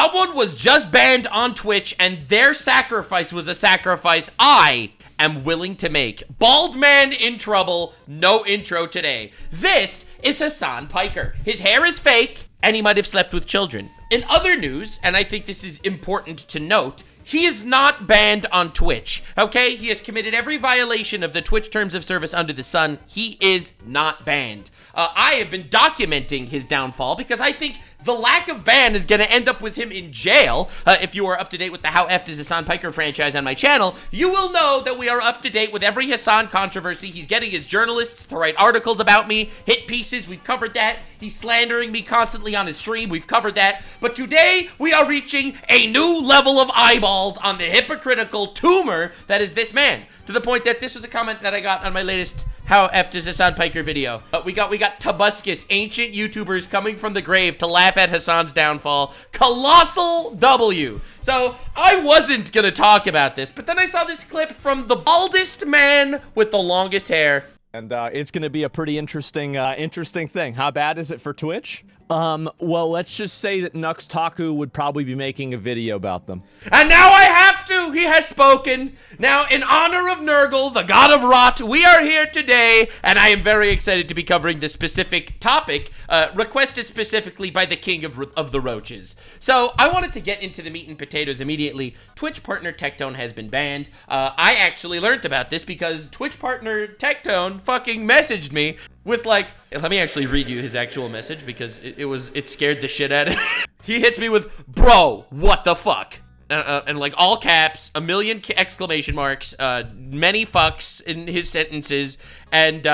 Someone was just banned on Twitch, and their sacrifice was a sacrifice I am willing to make. Bald man in trouble, no intro today. This is Hassan Piker. His hair is fake, and he might have slept with children. In other news, and I think this is important to note, he is not banned on Twitch, okay? He has committed every violation of the Twitch terms of service under the sun. He is not banned. I have been documenting his downfall because I think the lack of ban is going to end up with him in jail. If you are up to date with the How Effed is Hassan Piker franchise on my channel, you will know that we are up to date with every Hassan controversy. He's getting his journalists to write articles about me, hit pieces, we've covered that. He's slandering me constantly on his stream, we've covered that. But today, we are reaching a new level of eyeballs on the hypocritical tumor that is this man. To the point that this was a comment that I got on my latest How Effed is Hassan Piker video. We got Tubuscus, ancient YouTubers coming from the grave to laugh at Hassan's downfall. Colossal W. So, I wasn't gonna talk about this, but then I saw this clip from the baldest man with the longest hair. And it's gonna be a pretty interesting thing. How bad is it for Twitch? Well, let's just say that Taku would probably be making a video about them. And now I have to! He has spoken. Now, in honor of Nurgle, the god of rot, we are here today, and I am very excited to be covering this specific topic, requested specifically by the king of the roaches. So, I wanted to get into the meat and potatoes immediately. Twitch partner Tectone has been banned. I actually learned about this because Twitch partner Tectone fucking messaged me with like, let me actually read you his actual message because it scared the shit out of him. He hits me with, bro, what the fuck? And like all caps, a million exclamation marks, many fucks in his sentences, and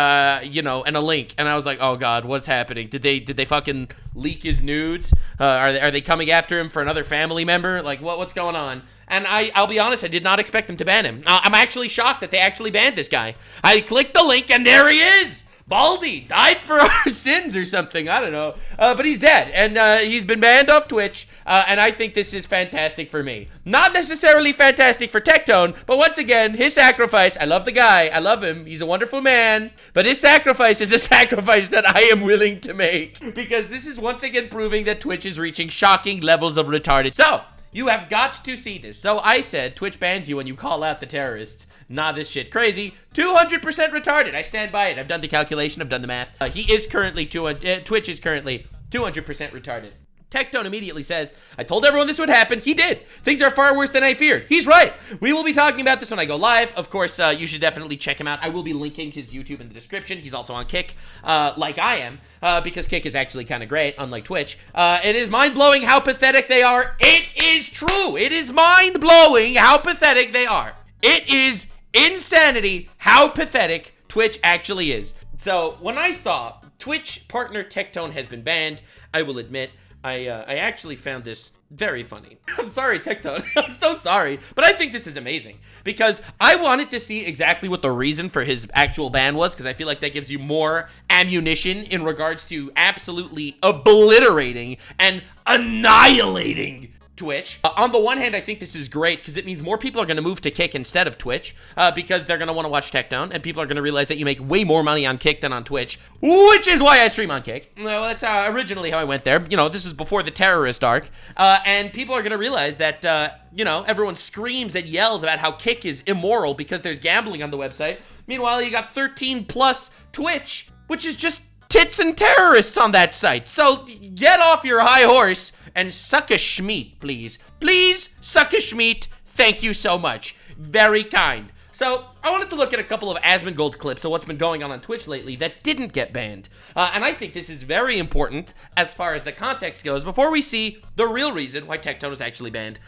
you know, and a link. And I was like, oh god, what's happening? Did they fucking leak his nudes? Are they coming after him for another family member? Like what's going on? And I'll be honest, I did not expect them to ban him. I'm actually shocked that they actually banned this guy. I clicked the link and there he is. Baldy died for our sins or something. I don't know. But he's dead. And he's been banned off Twitch. And I think this is fantastic for me. Not necessarily fantastic for Tectone. But once again, his sacrifice. I love the guy. I love him. He's a wonderful man. But his sacrifice is a sacrifice that I am willing to make. Because this is once again proving that Twitch is reaching shocking levels of retarded. So, you have got to see this. So I said Twitch bans you when you call out the terrorists. Nah, this shit crazy. 200% retarded. I stand by it. I've done the calculation. I've done the math. Twitch is currently 200% retarded. Tectone immediately says, I told everyone this would happen. He did. Things are far worse than I feared. He's right. We will be talking about this when I go live. Of course, you should definitely check him out. I will be linking his YouTube in the description. He's also on Kick, like I am, because Kick is actually kind of great, unlike Twitch. It is mind-blowing how pathetic they are. It is true. It is mind-blowing how pathetic they are. It is insanity how pathetic Twitch actually is. So, when I saw Twitch partner Tectone has been banned, I will admit, I actually found this very funny. I'm sorry, Tectone. I'm so sorry. But I think this is amazing because I wanted to see exactly what the reason for his actual ban was because I feel like that gives you more ammunition in regards to absolutely obliterating and annihilating Twitch. On the one hand, I think this is great because it means more people are going to move to Kick instead of Twitch because they're going to want to watch Tectone and people are going to realize that you make way more money on Kick than on Twitch, which is why I stream on Kick. Well, that's originally how I went there. You know, this is before the terrorist arc, and people are going to realize that, you know, everyone screams and yells about how Kick is immoral because there's gambling on the website. Meanwhile, you got 13 plus Twitch, which is just tits and terrorists on that site. So get off your high horse and suck a schmeat, please. Please suck a schmeat. Thank you so much. Very kind. So, I wanted to look at a couple of Asmongold clips of what's been going on Twitch lately that didn't get banned. And I think this is very important as far as the context goes before we see the real reason why Tectone was actually banned.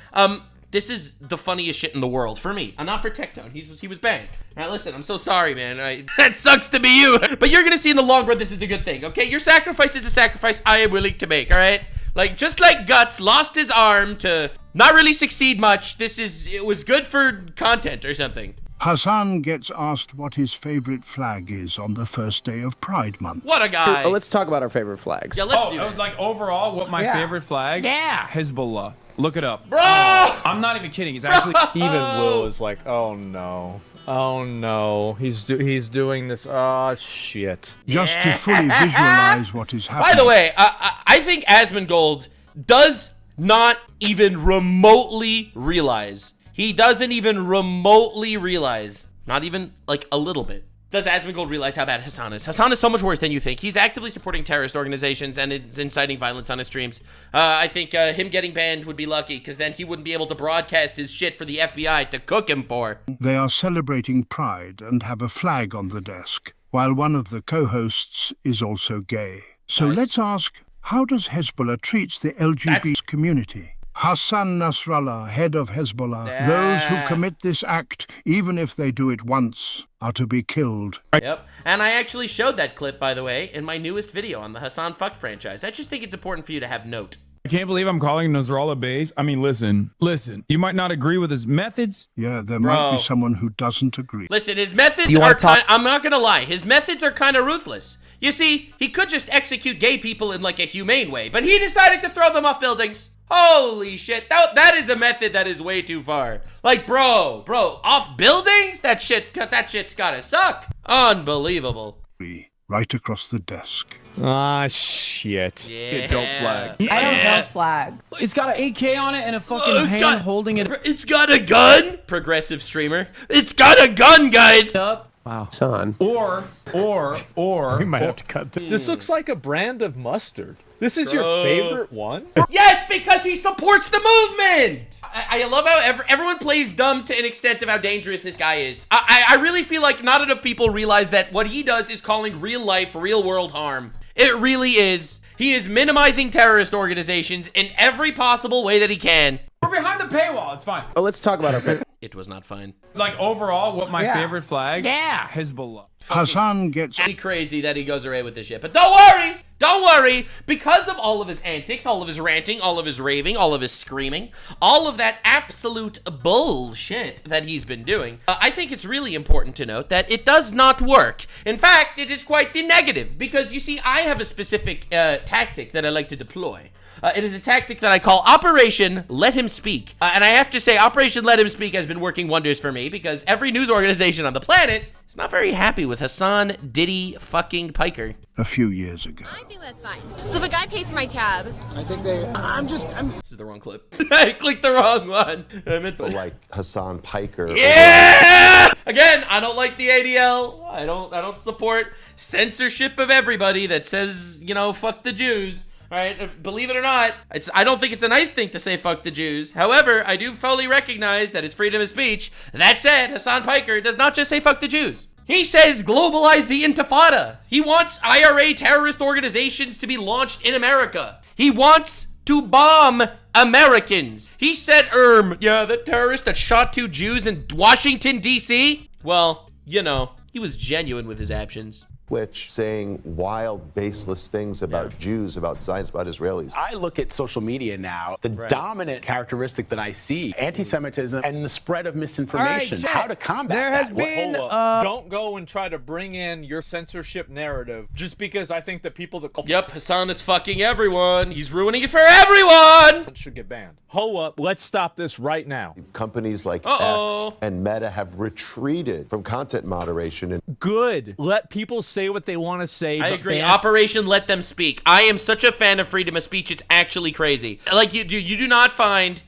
This is the funniest shit in the world for me. Not for Tectone. He was banned. Now listen, I'm so sorry, man. That sucks to be you. But you're gonna see in the long run this is a good thing, okay? Your sacrifice is a sacrifice I am willing to make, alright? Like, just like Guts lost his arm to not really succeed much, it was good for content or something. Hassan gets asked what his favorite flag is on the first day of Pride Month. What a guy. Let's talk about our favorite flags. Yeah, let's do that. Like, overall, what my favorite flag? Yeah. Hezbollah. Look it up. Bro! I'm not even kidding. It's actually... Even Will is like, oh no. Oh no. He's doing this. Oh shit. Just to fully visualize what is happening. By the way, I think Asmongold does not even remotely realize. He doesn't even remotely realize. Not even like a little bit. Does Asmongold realize how bad Hasan is? Hasan is so much worse than you think. He's actively supporting terrorist organizations and is inciting violence on his streams. I think him getting banned would be lucky, because then he wouldn't be able to broadcast his shit for the FBI to cook him for. They are celebrating Pride and have a flag on the desk, while one of the co-hosts is also gay. So let's ask, how does Hezbollah treat the LGBT community? Hassan Nasrallah, head of Hezbollah, those who commit this act, even if they do it once, are to be killed. Yep, and I actually showed that clip, by the way, in my newest video on the Hassan Fuck franchise. I just think it's important for you to have note. I can't believe I'm calling Nasrallah base. I mean, listen. You might not agree with his methods. Yeah, there might be someone who doesn't agree. Listen, his methods are kind, I'm not gonna lie, his methods are kind of ruthless. You see, he could just execute gay people in like a humane way, but he decided to throw them off buildings. Holy shit, that is a method that is way too far. Like, bro, off buildings? That shit's gotta suck. Unbelievable. Right across the desk. Ah, shit. Yeah. Dope flag. I don't know flag. It's got an AK on it and a fucking hand holding it It's got a gun? Progressive streamer. It's got a gun, guys. up. Wow. Son. Or. We might have to cut this. This looks like a brand of mustard. This is your favorite one? Yes, because he supports the movement. I love how everyone plays dumb to an extent of how dangerous this guy is. I really feel like not enough people realize that what he does is calling real life, real world harm. It really is. He is minimizing terrorist organizations in every possible way that he can. We're behind the paywall. It's fine. Oh, let's talk about our favorite. It was not fine. Like, overall, what my favorite flag? Yeah. Hezbollah. Hassan gets... Really crazy that he goes away with this shit. But don't worry, because of all of his antics, all of his ranting, all of his raving, all of his screaming, all of that absolute bullshit that he's been doing, I think it's really important to note that it does not work. In fact, it is quite the negative, because you see, I have a specific tactic that I like to deploy. It is a tactic that I call Operation Let Him Speak. And I have to say, Operation Let Him Speak has been working wonders for me, because every news organization on the planet is not very happy with Hassan Diddy fucking Piker. A few years ago. I think that's fine. So if a guy pays for my tab, This is the wrong clip. I clicked the wrong one. I meant the... Like Hassan Piker. Yeah! Again, I don't like the ADL. I don't support censorship of everybody that says, you know, fuck the Jews. All right, believe it or not, I don't think it's a nice thing to say fuck the Jews. However, I do fully recognize that it's freedom of speech. That said, Hassan Piker does not just say fuck the Jews. He says globalize the intifada. He wants IRA terrorist organizations to be launched in America. He wants to bomb Americans. He said, yeah, the terrorist that shot 2 Jews in Washington, D.C.? Well, you know, he was genuine with his actions. Twitch saying wild, baseless things about Jews, about Zionists, about Israelis. I look at social media now, the dominant characteristic that I see, anti-Semitism and the spread of misinformation. How to combat There that? has been Don't go and try to bring in your censorship narrative just because I think that people that Yep, Hassan is fucking everyone. He's ruining it for everyone. should get banned. Ho up, let's stop this right now. Companies like Uh-oh. X and Meta have retreated from content moderation. And Good. Let people say what they want to say. I but agree. ban- Operation Let Them Speak. I am such a fan of freedom of speech. It's actually crazy. Like you do not find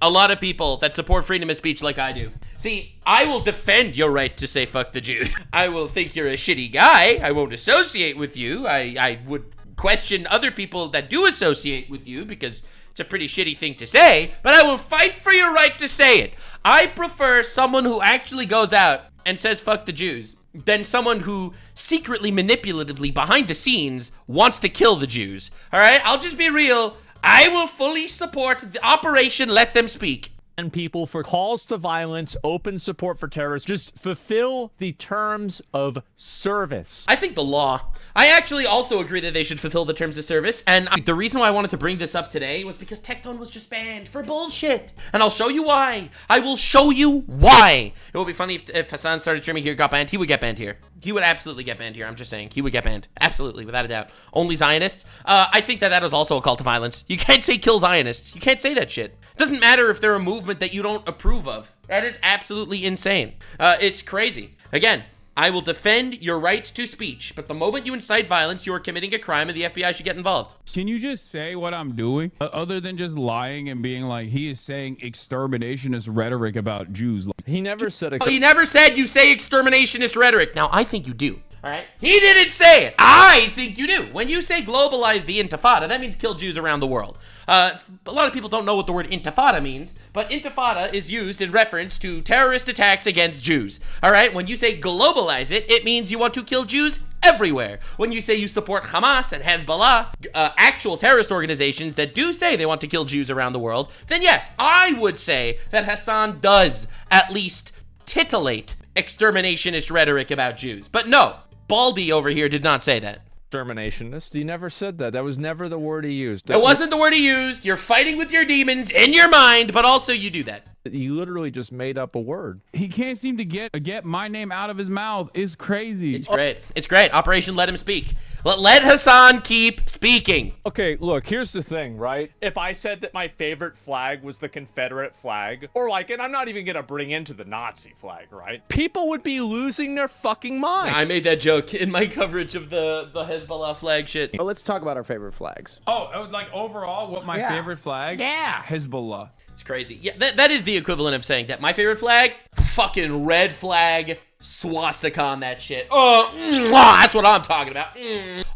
a lot of people that support freedom of speech like I do. See, I will defend your right to say fuck the Jews. I will think you're a shitty guy. I won't associate with you. I would question other people that do associate with you because it's a pretty shitty thing to say, but I will fight for your right to say it. I prefer someone who actually goes out and says fuck the Jews than someone who secretly, manipulatively, behind the scenes, wants to kill the Jews. All right? I'll just be real. I will fully support the Operation Let Them Speak. And people for calls to violence, open support for terrorists. Just fulfill the terms of service. I think the law. I actually also agree that they should fulfill the terms of service. And the reason why I wanted to bring this up today was because Tectone was just banned for bullshit. And I'll show you why. I will show you why. It would be funny if Hassan started streaming here, got banned. He would get banned here. He would absolutely get banned here. I'm just saying. He would get banned. Absolutely, without a doubt. Only Zionists. I think that is also a call to violence. You can't say kill Zionists. You can't say that shit. It doesn't matter if they're a movement that you don't approve of. That is absolutely insane. It's crazy. Again, I will defend your right to speech, but the moment you incite violence, you are committing a crime and the FBI should get involved. Can you just say what I'm doing? Other than just lying and being like, he is saying exterminationist rhetoric about Jews. He never said He never said you say exterminationist rhetoric. Now, I think you do. All right? He didn't say it. I think you do. When you say globalize the intifada, that means kill Jews around the world. A lot of people don't know what the word intifada means, but intifada is used in reference to terrorist attacks against Jews. All right? When you say globalize it, it means you want to kill Jews everywhere. When you say you support Hamas and Hezbollah, actual terrorist organizations that do say they want to kill Jews around the world, then yes, I would say that Hasan does at least titillate exterminationist rhetoric about Jews. But no, Baldy over here did not say that. Exterminationist. He never said that. That was never the word he used. It wasn't the word he used. You're fighting with your demons in your mind, but also you do that. He literally just made up a word. He can't seem to get my name out of his mouth. It's crazy. It's great. It's great. Operation Let Him Speak. Let Hasan keep speaking. Okay, look, here's the thing, right? If I said that my favorite flag was the Confederate flag, or like, and I'm not even gonna bring into the Nazi flag, right? People would be losing their fucking mind. I made that joke in my coverage of the Hezbollah flag shit. Oh, let's talk about our favorite flags. Oh, like overall, what my favorite flag? Yeah. Hezbollah. It's crazy. Yeah, that is the equivalent of saying that my favorite flag, fucking red flag, swastika on that shit. That's what I'm talking about.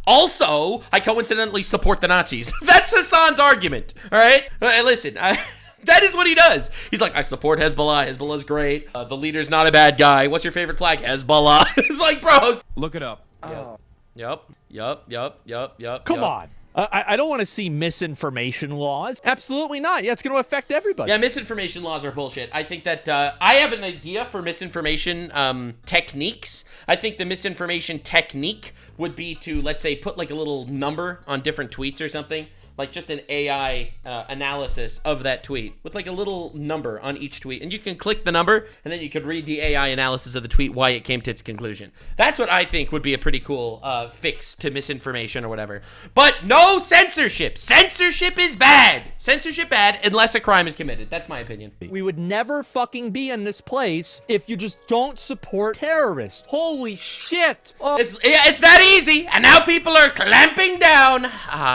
Also, I coincidentally support the Nazis. That's Hasan's argument, all right? Listen, that is what he does. He's like, I support Hezbollah. Hezbollah's great. The leader's not a bad guy. What's your favorite flag? Hezbollah. It's like, bros. Look it up. Yup. Come on. I don't want to see misinformation laws. Absolutely not. Yeah, it's going to affect everybody. Yeah, misinformation laws are bullshit. I think that I have an idea for misinformation techniques. I think the misinformation technique would be to, let's say, put like a little number on different tweets or something. Like just an AI analysis of that tweet with like a little number on each tweet. And you can click the number and then you could read the AI analysis of the tweet, why it came to its conclusion. That's what I think would be a pretty cool fix to misinformation or whatever. But no censorship. Censorship is bad. Censorship bad unless a crime is committed. That's my opinion. We would never fucking be in this place if you just don't support terrorists. Holy shit. Oh. It's that easy. And now people are clamping down.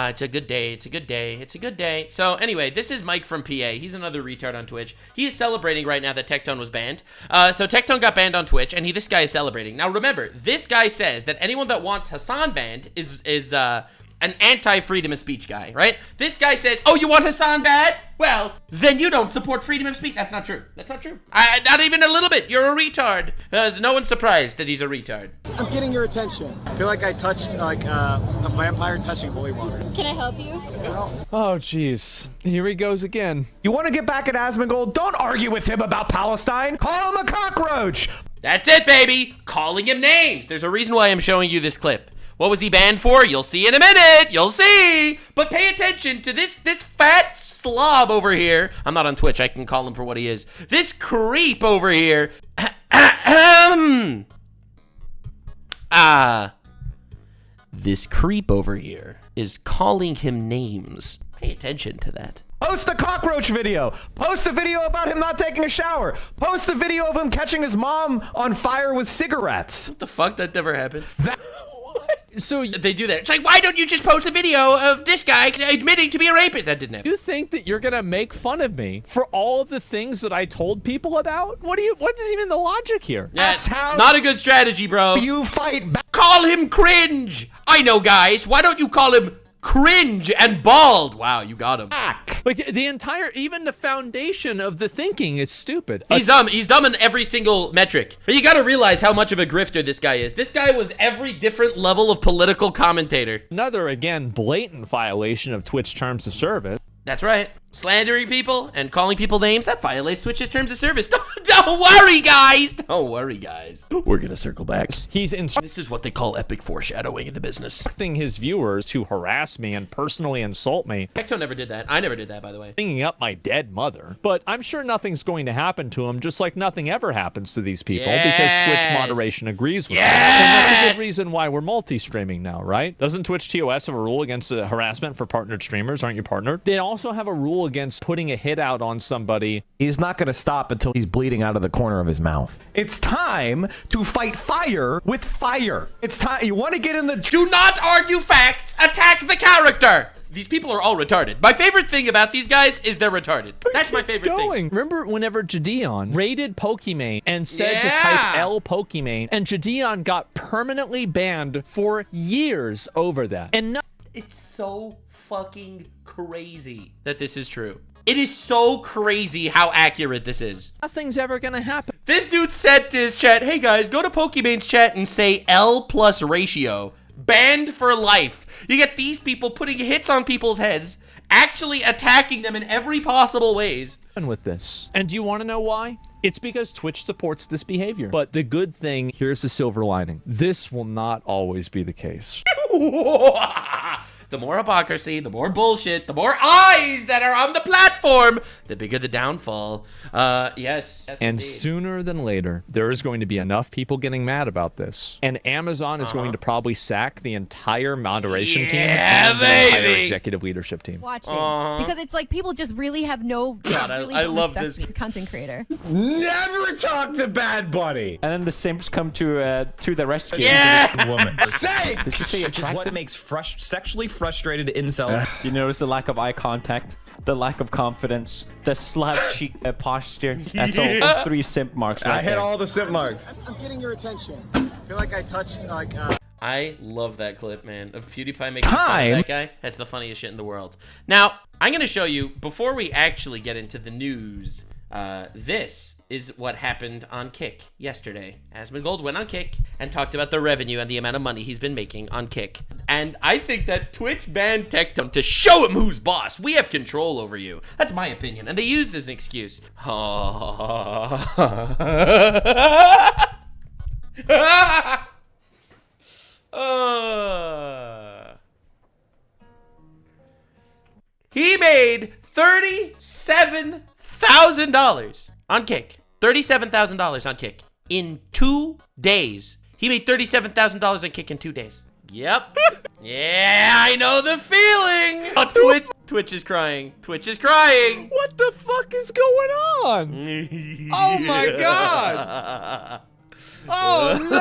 It's a good day. It's a good day. It's a good day. So anyway, this is Mike from PA. He's another retard on Twitch. He is celebrating right now that Tectone was banned. So Tectone got banned on Twitch, and this guy is celebrating. Now remember, this guy says that anyone that wants Hasan banned is an anti-freedom of speech guy, right? This guy says, oh, you want Hasan bad? Well, then you don't support freedom of speech. That's not true. That's not true. Not even a little bit. You're a retard. No one's surprised that he's a retard. I'm getting your attention. I feel like I touched like a vampire touching holy water. Can I help you? Oh, jeez. Here he goes again. You want to get back at Asmongold? Don't argue with him about Palestine. Call him a cockroach. That's it, baby. Calling him names. There's a reason why I'm showing you this clip. What was he banned for? You'll see in a minute. You'll see. But pay attention to this fat slob over here. I'm not on Twitch. I can call him for what he is. This creep over here. This creep over here is calling him names. Pay attention to that. Post a cockroach video. Post a video about him not taking a shower. Post a video of him catching his mom on fire with cigarettes. What the fuck? That never happened. So they do that. It's like, why don't you just post a video of this guy admitting to be a rapist? That didn't happen. You think that you're gonna make fun of me for all of the things that I told people about? What is even the logic here? Yeah, That's how not a good strategy, bro. you fight back. Call him cringe. I know, guys. Why don't you call him cringe and bald? Wow, you got him. Like the entire, even the foundation of the thinking is stupid. He's dumb. He's dumb in every single metric. But you gotta realize how much of a grifter this guy is. This guy was every different level of political commentator. Another, again, blatant violation of Twitch terms of service. That's right. Slandering people and calling people names, that violates Twitch's terms of service. Don't worry, guys. Don't worry, guys. We're gonna circle back. This is what they call epic foreshadowing in the business. Instructing his viewers to harass me and personally insult me. Tectone never did that. I never did that, by the way. Bringing up my dead mother. But I'm sure nothing's going to happen to him, just like nothing ever happens to these people because Twitch moderation agrees with them. And that's a good reason why we're multi-streaming now, right? Doesn't Twitch TOS have a rule against harassment for partnered streamers? Aren't you partnered? They also have a rule rule against putting a hit out on somebody. He's not going to stop until he's bleeding out of the corner of his mouth. It's time to fight fire with fire. It's time. You want to get in the... Do not argue facts. Attack the character. These people are all retarded. My favorite thing about these guys is they're retarded. That's my favorite thing. Remember whenever Jadeon raided Pokimane and said to type L Pokimane, and Jadeon got permanently banned for years over that. And it's so fucking crazy that this is true. It is so crazy how accurate this is. Nothing's ever gonna happen. This dude said to his chat, hey guys, go to Pokimane's chat and say L plus ratio. Banned for life. You get these people putting hits on people's heads, actually attacking them in every possible ways. With this. And do you want to know why? It's because Twitch supports this behavior. But the good thing, here's the silver lining. This will not always be the case. The more hypocrisy, the more bullshit, the more eyes that are on the platform, the bigger the downfall. Yes. And indeed. sooner than later, there is going to be enough people getting mad about this. And Amazon is going to probably sack the entire moderation team and the entire executive leadership team. Watching. Because it's like people just really have no really I don't love respect this the content creator. Never talk to Bad Bunny. And then the Simps come to the rescue. Yeah! Woman. Say! Did you say Which is what makes sexually frustrated incels. You notice the lack of eye contact, the lack of confidence, the slap cheek posture. That's all 3 simp marks right I hit there. all the simp marks. I'm getting your attention. I feel like I touched like I love that clip, man, of PewDiePie making fun of that guy. That's the funniest shit in the world. Now, I'm going to show you, before we actually get into the news, this is what happened on Kick yesterday. Asmongold went on Kick and talked about the revenue and the amount of money he's been making on Kick. And I think that Twitch banned Tectone to show him who's boss. We have control over you. That's my opinion. And they use this as an excuse. He made $37,000 on Kick. $37,000 on Kick in 2 days. He made $37,000 on Kick in 2 days. Yep. Yeah, I know the feeling. Oh, Twitch is crying. Twitch is crying. What the fuck is going on? Oh my god. Oh no.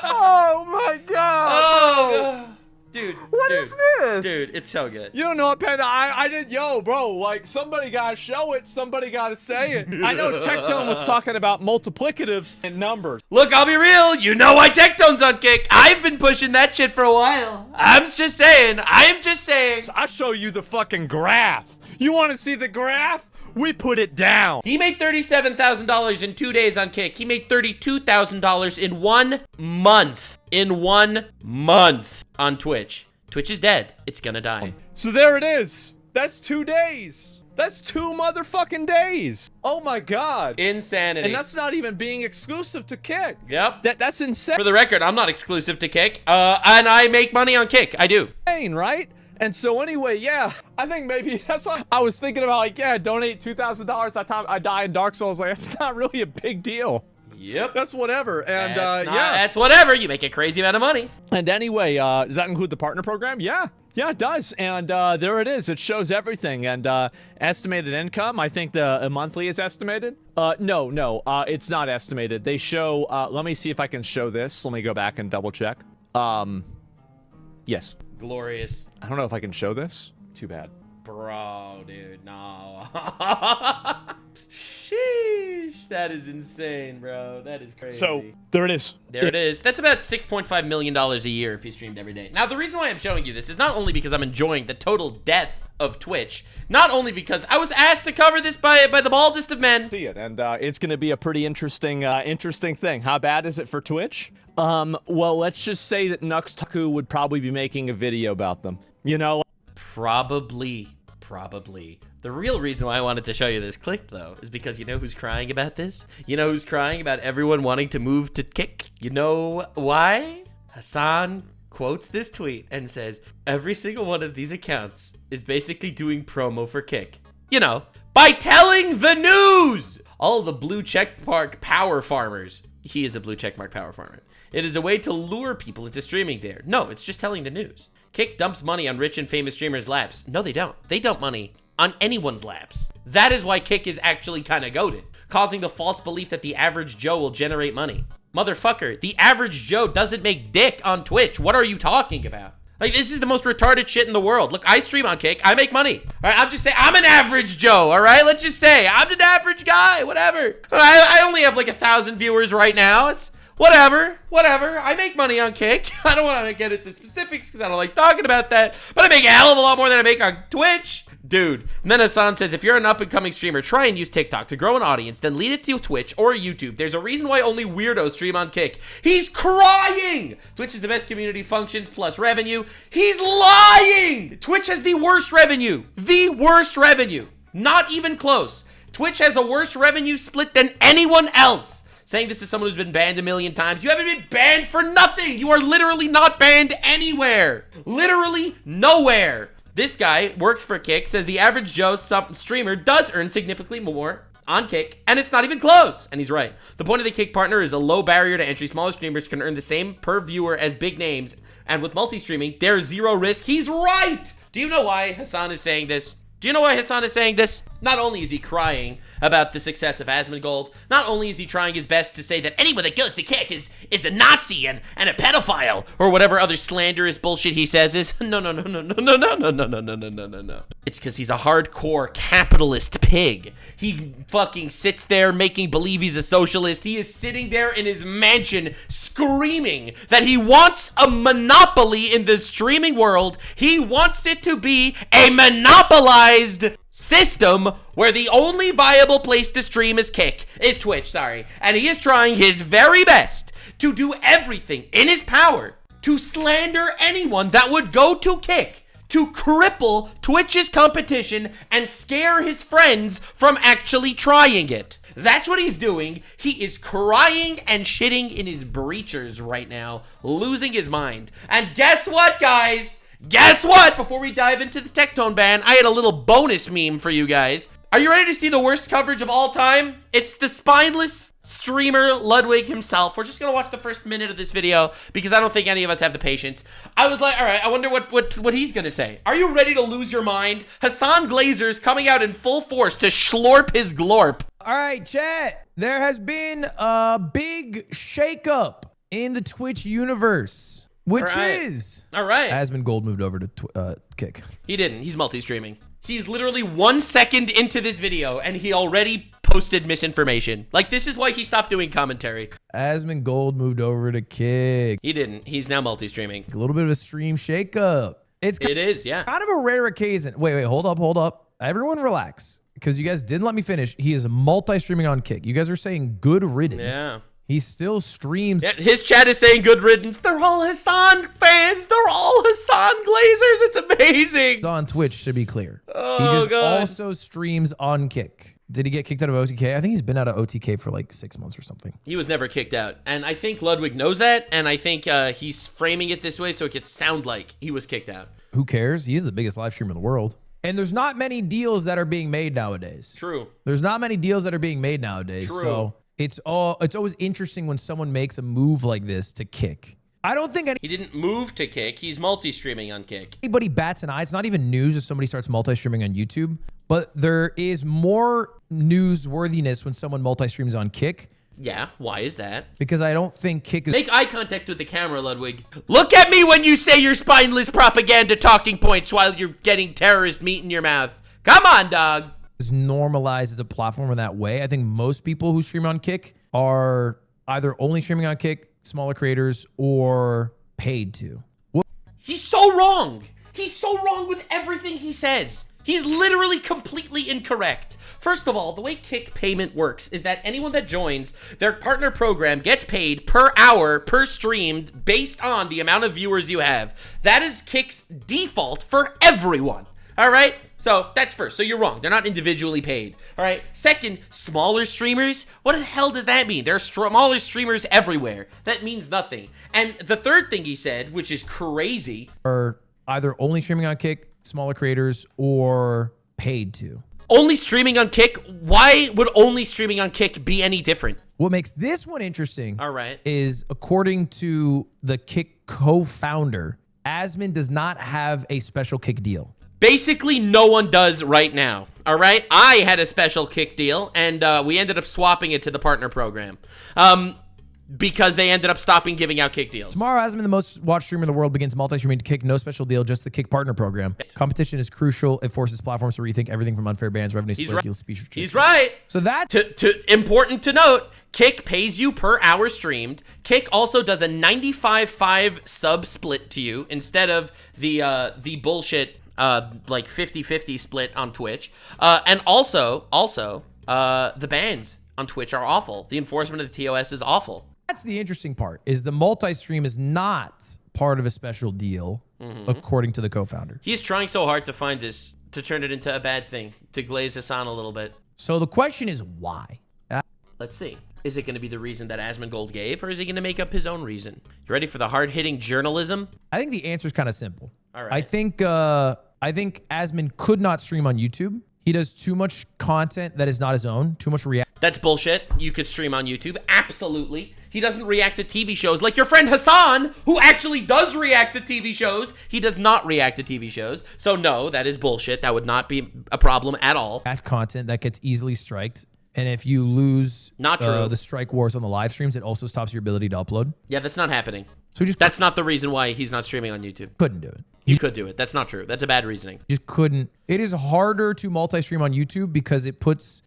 Oh my god. Oh, dude. What is this? Dude, it's so good. You don't know what Panda, I did, yo, bro, like, somebody gotta show it, somebody gotta say it. I know Tectone was talking about multiplicatives and numbers. Look, I'll be real, you know why Tectone's on Kick. I've been pushing that shit for a while. I'm just saying. I'll show you the fucking graph. You wanna see the graph? We put it down. He made $37,000 in 2 days on Kick. He made $32,000 in 1 month. In 1 month on Twitch. Twitch is dead. It's gonna die. So there it is. That's 2 days. That's 2 motherfucking days. Oh my god. Insanity. And that's not even being exclusive to Kick. Yep. That's insane. For the record, I'm not exclusive to Kick. And I make money on Kick. I do. Right? And so anyway, yeah, I think maybe that's what I was thinking about. Like, yeah, donate $2,000 that time I die in Dark Souls. Like, that's not really a big deal. Yep. That's whatever. And yeah, that's whatever. You make a crazy amount of money. And anyway, does that include the partner program? Yeah, it does. And there it is. It shows everything. And estimated income, I think the monthly is estimated. No, it's not estimated. They show. Let me see if I can show this. Let me go back and double check. Yes. Glorious. I don't know if I can show this. Too bad. Bro, dude, no. Sheesh, that is insane, bro. That is crazy. So, there it is. There it is. That's about $6.5 million a year if he streamed every day. Now, the reason why I'm showing you this is not only because I'm enjoying the total death of Twitch, not only because I was asked to cover this by the baldest of men. See it, and it's going to be a pretty interesting thing. How bad is it for Twitch? Well, let's just say that Taku would probably be making a video about them. You know? Probably. The real reason why I wanted to show you this clip, though, is because you know who's crying about this? You know who's crying about everyone wanting to move to Kick? You know why? Hasan quotes this tweet and says, every single one of these accounts is basically doing promo for Kick. You know, by telling the news! All the blue checkmark power farmers. He is a blue checkmark power farmer. It is a way to lure people into streaming there. No, it's just telling the news. Kick dumps money on rich and famous streamers' laps. No, they don't. They dump money on anyone's laps. That is why Kick is actually kind of goated, causing the false belief that the average Joe will generate money. Motherfucker, the average Joe doesn't make dick on Twitch. What are you talking about? Like, this is the most retarded shit in the world. Look, I stream on Kick. I make money. All right, I'm just saying, I'm an average Joe, all right? Let's just say, I'm an average guy, whatever. I only have like 1,000 viewers right now. It's whatever. I make money on Kick. I don't want to get into specifics because I don't like talking about that, but I make a hell of a lot more than I make on Twitch. Dude. And then Hasan says, if you're an up-and-coming streamer, try and use TikTok to grow an audience, then lead it to Twitch or YouTube. There's a reason why only weirdos stream on Kick. He's crying! Twitch is the best community functions plus revenue. He's lying! Twitch has the worst revenue. The worst revenue. Not even close. Twitch has a worse revenue split than anyone else. Saying this is someone who's been banned a million times. You haven't been banned for nothing. You are literally not banned anywhere. Literally nowhere. This guy works for Kick, says the average Joe streamer does earn significantly more on Kick, and it's not even close. And he's right. The point of the Kick partner is a low barrier to entry. Smaller streamers can earn the same per viewer as big names, and with multi-streaming, there's zero risk. He's right! Do you know why Hasan is saying this? Do you know why Hasan is saying this? Not only is he crying about the success of Asmongold, not only is he trying his best to say that anyone that goes to Kick is a Nazi and a pedophile, or whatever other slanderous bullshit he says is, no. It's because he's a hardcore capitalist pig. He fucking sits there making believe he's a socialist. He is sitting there in his mansion screaming that he wants a monopoly in the streaming world. He wants it to be a monopolized system where the only viable place to stream is Twitch, and he is trying his very best to do everything in his power to slander anyone that would go to Kick, to cripple Twitch's competition and scare his friends from actually trying it. That's what he's doing. He is crying and shitting in his breechers right now, losing his mind. And guess what, guys? Guess what? Before we dive into the Tectone ban, I had a little bonus meme for you guys. Are you ready to see the worst coverage of all time? It's the spineless streamer Ludwig himself. We're just gonna watch the first minute of this video because I don't think any of us have the patience. I was like, all right, I wonder what he's gonna say. Are you ready to lose your mind? Hasan Glazer's coming out in full force to schlorp his glorp. All right, chat. There has been a big shakeup in the Twitch universe. Which is Asmongold moved over to Kick. He didn't. He's multi-streaming. He's literally 1 second into this video and he already posted misinformation. Like, this is why he stopped doing commentary. Asmongold moved over to Kick. He didn't. He's now multi-streaming. A little bit of a stream shakeup. It is, yeah. Kind of a rare occasion. Wait, hold up. Everyone relax. Because you guys didn't let me finish. He is multi-streaming on Kick. You guys are saying good riddance. Yeah. He still streams. Yeah, his chat is saying good riddance. They're all Hasan fans. They're all Hasan Glazers. It's amazing. On Twitch, to be clear. Oh, he just God. also streams on Kick. Did he get kicked out of OTK? I think he's been out of OTK for like 6 months or something. He was never kicked out. And I think Ludwig knows that. And I think he's framing it this way so it could sound like he was kicked out. Who cares? He is the biggest live streamer in the world. And there's not many deals that are being made nowadays. True. There's not many deals that are being made nowadays. True. So it's always interesting when someone makes a move like this to Kick. I don't think he didn't move to Kick. He's multi-streaming on Kick. Anybody bats an eye. It's not even news if somebody starts multi-streaming on YouTube, but there is more newsworthiness when someone multi-streams on Kick. Yeah, why is that? Because I don't think Kick is— Make eye contact with the camera, Ludwig. Look at me when you say your spineless propaganda talking points while you're getting terrorist meat in your mouth. Come on, dog. Is normalized as a platform in that way. I think most people who stream on Kick are either only streaming on Kick, smaller creators, or paid to. He's so wrong. He's so wrong with everything he says. He's literally completely incorrect. First of all, the way Kick payment works is that anyone that joins their partner program gets paid per hour, per streamed, based on the amount of viewers you have. That is Kick's default for everyone. All right? So that's first. So you're wrong. They're not individually paid. All right? Second, smaller streamers. What the hell does that mean? There are smaller streamers everywhere. That means nothing. And the third thing he said, which is crazy, are either only streaming on Kick, smaller creators, or paid to. Only streaming on Kick? Why would only streaming on Kick be any different? What makes this one interesting, all right, is according to the Kick co-founder, Asmon does not have a special Kick deal. basically no one does right now. All right, I had a special Kick deal, and we ended up swapping it to the partner program. Because they ended up stopping giving out Kick deals. Tomorrow, Asmongold, the most watched streamer in the world, begins multi-streaming to Kick. No special deal, just the Kick partner program. Competition is crucial. It forces platforms to rethink everything from unfair bans, revenue split, deals, speech restrictions. He's right. So that... Important to note, Kick pays you per hour streamed. Kick also does a 95-5 sub split to you instead of the bullshit like 50-50 split on Twitch. And also the bans on Twitch are awful. The enforcement of the TOS is awful. That's the interesting part, is the multi-stream is not part of a special deal, according to the co-founder. He's trying so hard to find this, to turn it into a bad thing, to glaze this on a little bit. So the question is why? Let's see. Is it going to be the reason that Asmongold gave, or is he going to make up his own reason? You ready for the hard-hitting journalism? I think the answer is kind of simple. All right. I think Asmon could not stream on YouTube. He does too much content that is not his own, too much react. That's bullshit. You could stream on YouTube. Absolutely. He doesn't react to TV shows like your friend Hasan, who actually does react to TV shows. He does not react to TV shows. So no, that is bullshit. That would not be a problem at all. Content that gets easily striked. And if you lose the strike wars on the live streams, it also stops your ability to upload. Yeah, that's not happening. So that's not the reason why he's not streaming on YouTube. Couldn't do it. You could do it. That's not true. That's a bad reasoning. Just couldn't. It is harder to multi-stream on YouTube because it puts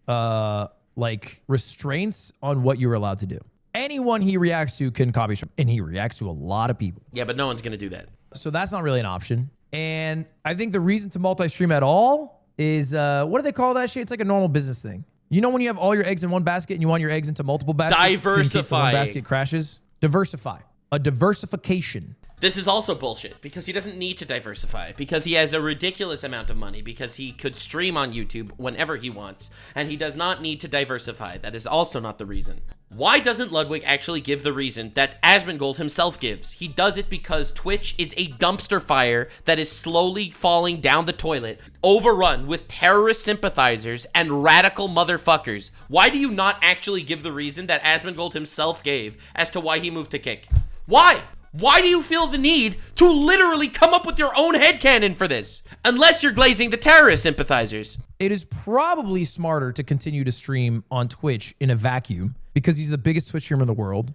like restraints on what you're allowed to do. Anyone he reacts to can copy stream, and he reacts to a lot of people. Yeah, but no one's going to do that. So that's not really an option. And I think the reason to multi-stream at all is, what do they call that shit? It's like a normal business thing. You know when you have all your eggs in one basket and you want your eggs into multiple baskets? Diversify. In case the one basket crashes? Diversify. A diversification. This is also bullshit because he doesn't need to diversify, because he has a ridiculous amount of money, because he could stream on YouTube whenever he wants, and he does not need to diversify. That is also not the reason. Why doesn't Ludwig actually give the reason that Asmongold himself gives? He does it because Twitch is a dumpster fire that is slowly falling down the toilet, overrun with terrorist sympathizers and radical motherfuckers. Why do you not actually give the reason that Asmongold himself gave as to why he moved to Kick? Why? Why do you feel the need to literally come up with your own headcanon for this? Unless you're glazing the terrorist sympathizers. It is probably smarter to continue to stream on Twitch in a vacuum because he's the biggest Twitch streamer in the world.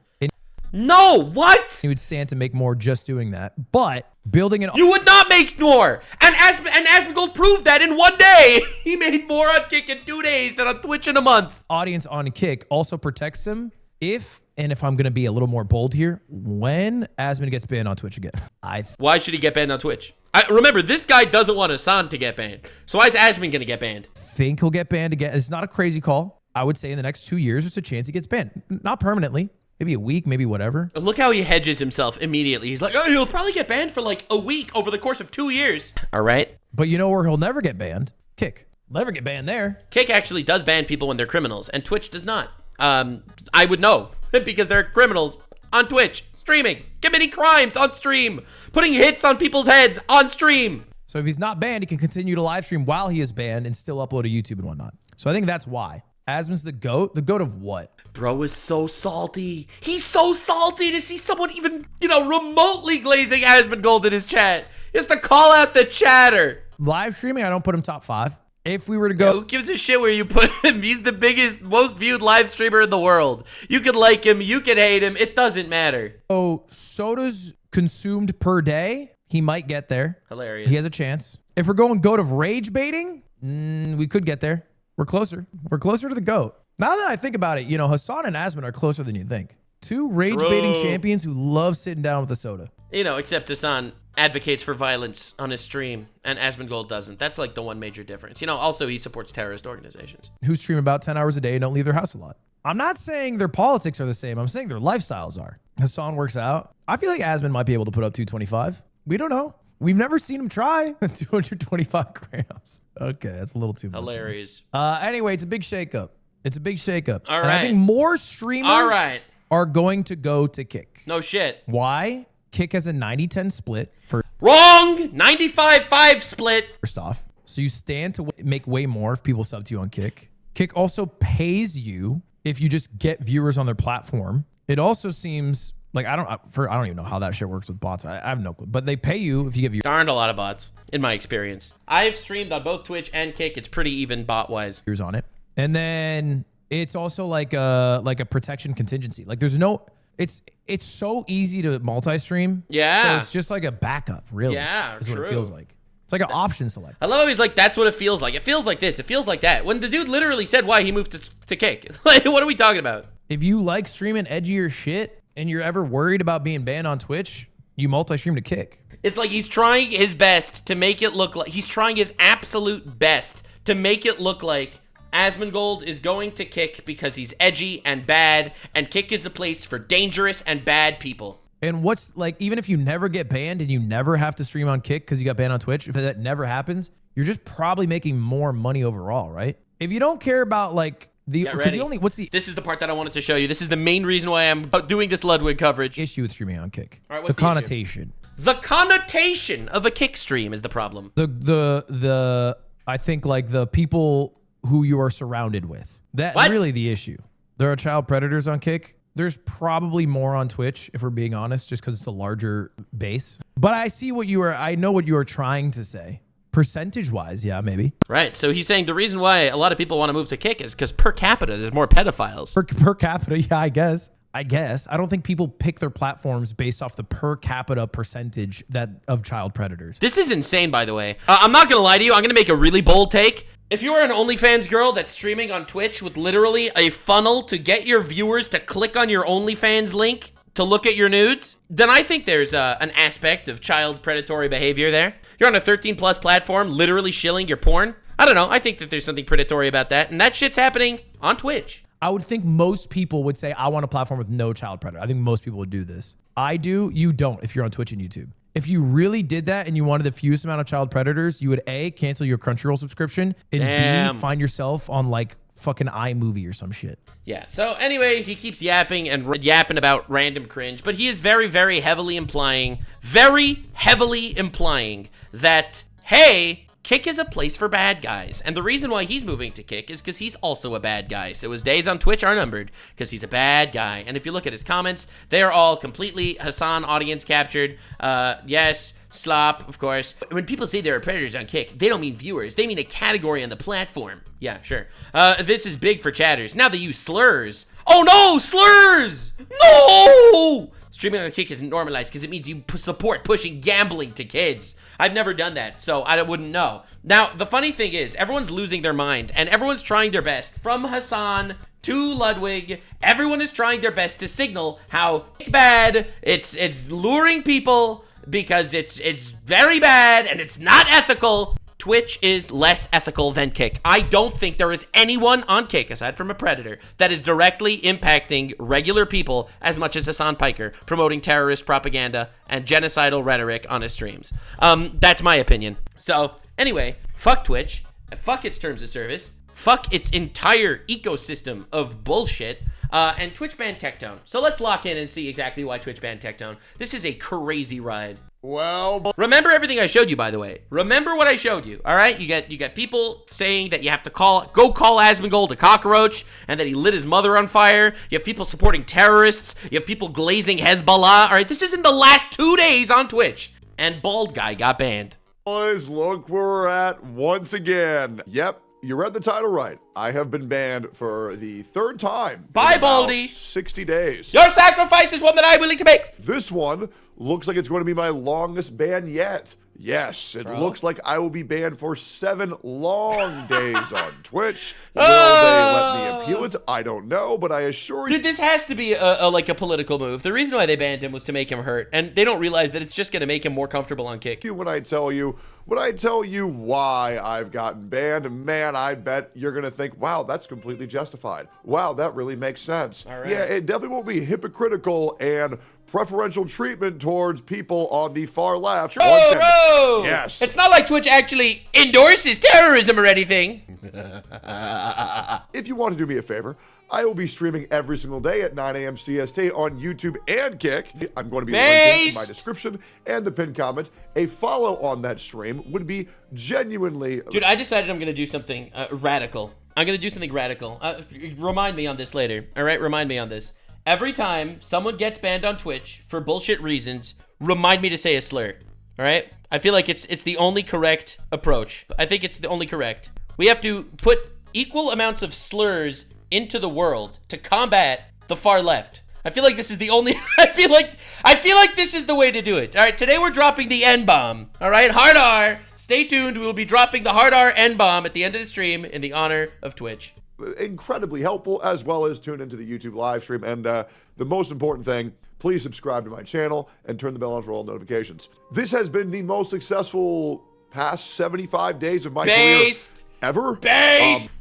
No, what? He would stand to make more just doing that. But building an... You would not make more. And Asmongold proved that in one day. He made more on Kick in 2 days than on Twitch in a month. Audience on Kick also protects him if I'm going to be a little more bold here, when Asmon gets banned on Twitch again. Why should he get banned on Twitch? Remember, this guy doesn't want Hasan to get banned. So why is Asmon going to get banned? Think he'll get banned again. It's not a crazy call. I would say in the next 2 years, there's a chance he gets banned. Not permanently. Maybe a week, maybe whatever. Look how he hedges himself immediately. He's like, oh, he'll probably get banned for like a week over the course of 2 years. All right. But you know where he'll never get banned? Kick. Never get banned there. Kick actually does ban people when they're criminals, and Twitch does not. I would know because they're criminals on Twitch, streaming, committing crimes on stream, putting hits on people's heads on stream. So if he's not banned, he can continue to live stream while he is banned and still upload to YouTube and whatnot. So I think that's why. Asmon's the GOAT. The GOAT of what? Bro is so salty. He's so salty to see someone even, remotely glazing Asmongold in his chat. He has to call out the chatter. Live streaming, I don't put him top 5. If we were to go... Who gives a shit where you put him? He's the biggest, most viewed live streamer in the world. You could like him, you could hate him. It doesn't matter. Oh, sodas consumed per day, he might get there. Hilarious. He has a chance. If we're going GOAT of rage baiting, we could get there. We're closer. We're closer to the GOAT. Now that I think about it, Hasan and Asmon are closer than you think. 2 rage baiting champions who love sitting down with a soda. Except Hasan advocates for violence on his stream, and Asmongold doesn't. That's like the one major difference. Also he supports terrorist organizations. Who stream about 10 hours a day and don't leave their house a lot. I'm not saying their politics are the same. I'm saying their lifestyles are. Hasan works out. I feel like Asmon might be able to put up 225. We don't know. We've never seen him try 225 grams. Okay, that's a little too much. Hilarious. Anyway, it's a big shakeup. It's a big shakeup. All right. And I think more streamers are going to go to Kick. No shit. Why? Kick has a 90-10 split for... Wrong! 95-5 split. First off. So you stand to make way more if people sub to you on Kick. Kick also pays you if you just get viewers on their platform. It also seems Like, I don't even know how that shit works with bots. I have no clue. But they pay you if you give your There aren't a lot of bots, in my experience. I've streamed on both Twitch and Kick. It's pretty even bot-wise. years on it. And then it's also like a protection contingency. Like there's no, it's so easy to multi-stream. Yeah. So it's just like a backup, really. Yeah, is what true. it feels like. It's like an option select. I love how he's like, that's what it feels like. It feels like this. It feels like that. When the dude literally said why he moved to Kick. Like, what are we talking about? If you like streaming edgier shit and you're ever worried about being banned on Twitch, you multi-stream to Kick. It's like he's trying his best to make it look like, he's trying his absolute best to make it look like Asmongold is going to Kick because he's edgy and bad, and Kick is the place for dangerous and bad people. And what's like, even if you never get banned and you never have to stream on Kick because you got banned on Twitch, if that never happens, you're just probably making more money overall, right? If you don't care about like because the only this is the part that I wanted to show you. This is the main reason why I'm doing this Ludwig coverage. issue with streaming on Kick. All right, what's the connotation. The connotation of a Kick stream is the problem. The I think like the people who you are surrounded with. That's really the issue. There are child predators on Kick. There's probably more on Twitch, if we're being honest, just because it's a larger base. But I know what you are trying to say. Percentage-wise, yeah, maybe. Right, so he's saying the reason why a lot of people want to move to Kick is because per capita, there's more pedophiles. Per capita, yeah, I guess. I don't think people pick their platforms based off the per capita percentage of child predators. This is insane, by the way. I'm not going to lie to you. I'm going to make a really bold take. If you are an OnlyFans girl that's streaming on Twitch with literally a funnel to get your viewers to click on your OnlyFans link to look at your nudes, then I think there's an aspect of child predatory behavior there. You're on a 13+ platform, literally shilling your porn. I don't know. I think that there's something predatory about that, and that shit's happening on Twitch. I would think most people would say, I want a platform with no child predator. I think most people would do this. I do. You don't if you're on Twitch and YouTube. If you really did that and you wanted the fewest amount of child predators, you would A, cancel your Crunchyroll subscription, and B, find yourself on like fucking iMovie or some shit. Yeah, so anyway, he keeps yapping about random cringe, but he is very, very heavily implying that, hey, Kick is a place for bad guys. And the reason why he's moving to Kick is because he's also a bad guy. So his days on Twitch are numbered because he's a bad guy. And if you look at his comments, they are all completely Hasan audience captured. Yes, slop, of course. When people say there are predators on Kick, they don't mean viewers. They mean a category on the platform. Yeah, sure. This is big for chatters. Now they use slurs. Oh no, slurs! No! Streaming on Kick isn't normalized because it means you support pushing gambling to kids. I've never done that, so I wouldn't know. Now, the funny thing is, everyone's losing their mind, and everyone's trying their best. From Hasan to Ludwig, everyone is trying their best to signal how bad it's luring people because it's very bad and it's not ethical. Twitch is less ethical than Kick. I don't think there is anyone on Kick, aside from a predator, that is directly impacting regular people as much as Hassan Piker, promoting terrorist propaganda and genocidal rhetoric on his streams. That's my opinion. So, anyway, fuck Twitch, fuck its terms of service, fuck its entire ecosystem of bullshit, and Twitch banned Tectone. So let's lock in and see exactly why Twitch banned Tectone. This is a crazy ride. Well, remember everything I showed you, by the way. Remember what I showed you, all right? You got people saying that you have to go call Asmongold a cockroach and that he lit his mother on fire. You have people supporting terrorists. You have people glazing Hezbollah. All right, this is in the last 2 days on Twitch. And Bald Guy got banned. Boys, look where we're at once again. Yep, you read the title right. I have been banned for the third time. Bye, Baldy. 60 days. Your sacrifice is one that I'm willing to make. This one looks like it's going to be my longest ban yet. Yes, it looks like I will be banned for 7 long days on Twitch. Will they let me appeal it? I don't know, but I assure you. Dude, this has to be like a political move. The reason why they banned him was to make him hurt, and they don't realize that it's just going to make him more comfortable on Kick. When I tell you why I've gotten banned, man, I bet you're going to think, wow, that's completely justified. Wow, that really makes sense. All right. Yeah, it definitely won't be hypocritical and preferential treatment towards people on the far left. Yes. It's not like Twitch actually endorses terrorism or anything. If you want to do me a favor, I will be streaming every single day at 9 a.m. CST on YouTube and Kick. I'm going to be linking in my description and the pinned comment. A follow on that stream would be genuinely... Dude, I decided I'm going to do something radical. I'm going to do something radical. Remind me on this later. All right, remind me on this. every time someone gets banned on Twitch for bullshit reasons, remind me to say a slur. All right? I feel like it's the only correct approach. I think it's the only correct. We have to put equal amounts of slurs into the world to combat the far left. I feel like this is the only I feel like this is the way to do it. All right, today we're dropping the N-bomb. All right, hard R. Stay tuned. We will be dropping the hard R N-bomb at the end of the stream in the honor of Twitch. Incredibly helpful, as well as tune into the YouTube live stream. And the most important thing, please subscribe to my channel and turn the bell on for all notifications. This has been the most successful past 75 days of my career ever.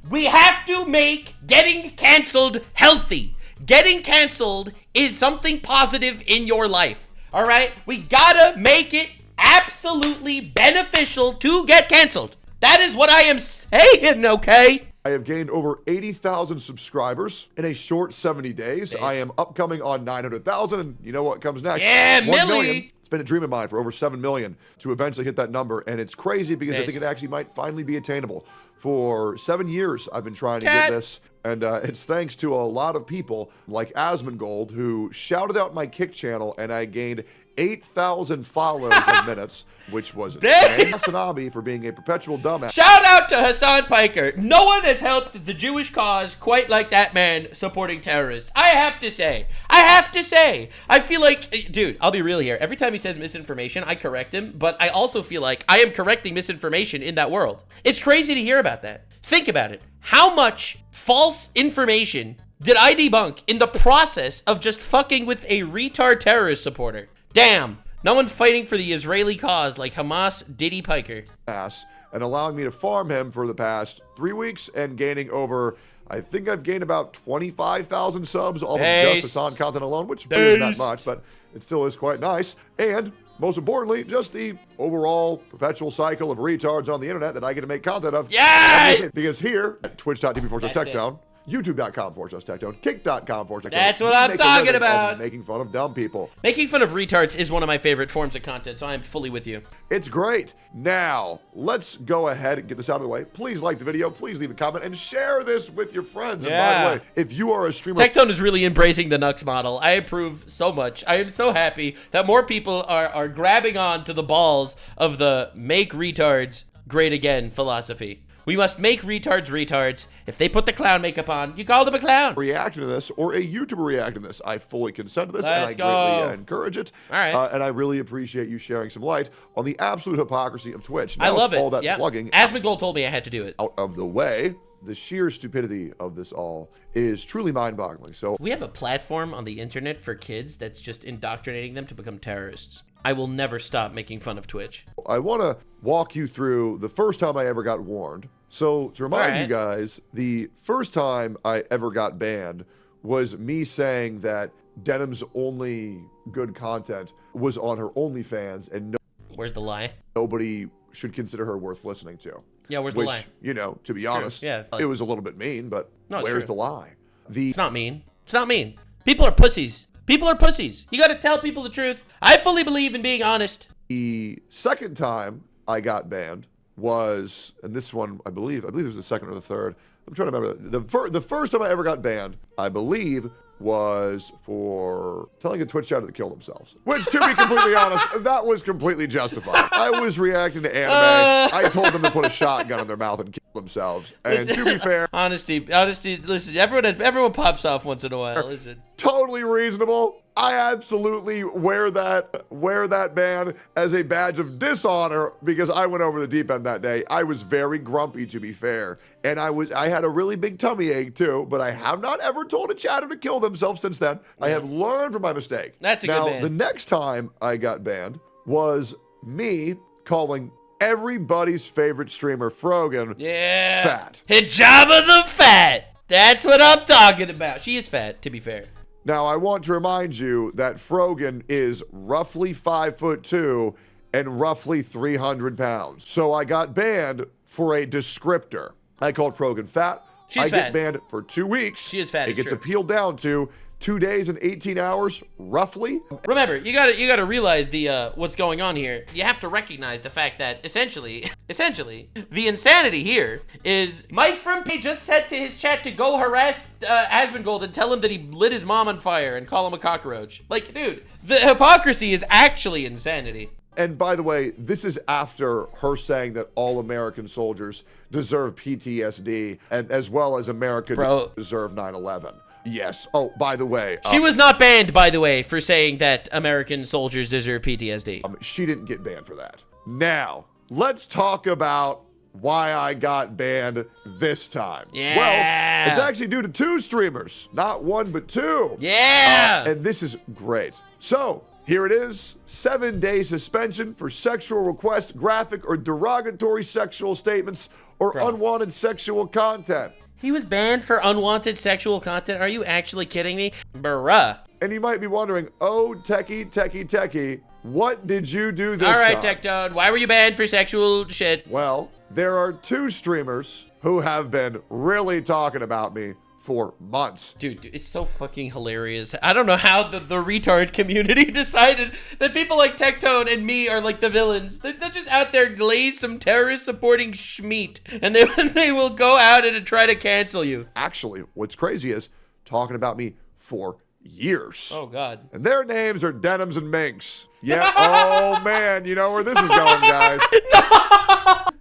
We have to make getting canceled healthy. Getting canceled is something positive in your life. All right? We gotta make it absolutely beneficial to get canceled. That is what I am saying, okay? I have gained over 80,000 subscribers in a short 70 days. I am upcoming on 900,000, and you know what comes next? Yeah, 1 million. It's been a dream of mine for over 7 million to eventually hit that number, and it's crazy because I think it actually might finally be attainable. For 7 years, I've been trying to get this, and it's thanks to a lot of people like Asmongold, who shouted out my Kick channel, and I gained 8,000 follows in minutes, which was insane. Hassan for being a perpetual dumbass. Shout out to Hassan Piker. No one has helped the Jewish cause quite like that man supporting terrorists. I have to say. I feel like, dude, I'll be real here. Every time he says misinformation, I correct him, but I also feel like I am correcting misinformation in that world. It's crazy to hear about that. Think about it. How much false information did I debunk in the process of just fucking with a retard terrorist supporter? Damn, no one fighting for the Israeli cause like Hamas Diddy Piker. And allowing me to farm him for the past 3 weeks and gaining over, I think I've gained about 25,000 subs off of just Hassan content alone, which isn't that much, but it still is quite nice. And most importantly, just the overall perpetual cycle of retards on the internet that I get to make content of. Yes! Because here at twitch.tv/Tectone, youtube.com/Tectone, kick.com/Tectone. That's what I'm talking about. Making fun of dumb people. Making fun of retards is one of my favorite forms of content, so I am fully with you. It's great. Now, let's go ahead and get this out of the way. Please like the video, please leave a comment, and share this with your friends. And by the way, if you are a streamer... Tectone is really embracing the Nux model. I approve so much. I am so happy that more people are grabbing on to the balls of the make retards great again philosophy. We must make retards retards. If they put the clown makeup on, you call them a clown. Reaction to this, or a YouTuber react to this. I fully consent to this, and I Let's go. greatly encourage it. All right. And I really appreciate you sharing some light on the absolute hypocrisy of Twitch. Now, I love it. All that plugging Asmongold told me I had to do it. Out of the way, the sheer stupidity of this all is truly mind-boggling. So we have a platform on the internet for kids that's just indoctrinating them to become terrorists. I will never stop making fun of Twitch. I want to walk you through the first time I ever got warned. So to remind you guys, the first time I ever got banned was me saying that Denim's only good content was on her OnlyFans, and where's the lie? Nobody should consider her worth listening to. Yeah, where's the lie? You know, to be honest, yeah, it was a little bit mean, but where's the lie? It's not mean. It's not mean. People are pussies. People are pussies. You gotta tell people the truth. I fully believe in being honest. The second time I got banned was, and this one, I believe it was the second or the third. I'm trying to remember. The first time I ever got banned, I believe, was for telling a Twitch chatter to kill themselves. Which, to be completely honest, that was completely justified. I was reacting to anime. I told them to put a shotgun in their mouth and kill themselves. And to be fair, honesty. Listen, everyone pops off once in a while. Listen, totally reasonable. I absolutely wear that ban as a badge of dishonor because I went over the deep end that day. I was very grumpy, to be fair, and I had a really big tummy ache too. But I have not ever told a chatter to kill themselves since then. I have learned from my mistake. That's a good ban. Now, the next time I got banned was me calling everybody's favorite streamer, Frogan, fat. Hijabba the fat. That's what I'm talking about. She is fat, to be fair. Now, I want to remind you that Frogan is roughly 5'2" and roughly 300 pounds. So I got banned for a descriptor. I called Frogan fat. She's fat. Get banned for 2 weeks. She is fat. It gets appealed down to 2 days and 18 hours, roughly. Remember, you gotta realize the what's going on here. You have to recognize the fact that essentially, the insanity here is Mike from P just said to his chat to go harass Asmongold and tell him that he lit his mom on fire and call him a cockroach. Like, dude, the hypocrisy is actually insanity. And by the way, this is after her saying that all American soldiers deserve PTSD, and as well as America deserve 9/11. Yes. Oh, by the way. She was not banned, by the way, for saying that American soldiers deserve PTSD. She didn't get banned for that. Now, let's talk about why I got banned this time. Yeah. Well, it's actually due to 2 streamers. Not 1, but 2. Yeah. And this is great. So, here it is. 7-day suspension for sexual requests, graphic or derogatory sexual statements, or unwanted sexual content. He was banned for unwanted sexual content? Are you actually kidding me? Bruh. And you might be wondering, oh, techie, what did you do this time? All right, Tectone, why were you banned for sexual shit? Well, there are 2 streamers who have been really talking about me for months. Dude, it's so fucking hilarious. I don't know how the retard community decided that people like Tectone and me are like the villains. They're just out there glaze some terrorist supporting schmeat, and they will go out and try to cancel you. Actually, what's crazy is talking about me for years. Oh, God. And their names are Denims and Minks. Yeah, oh man, you know where this is going, guys.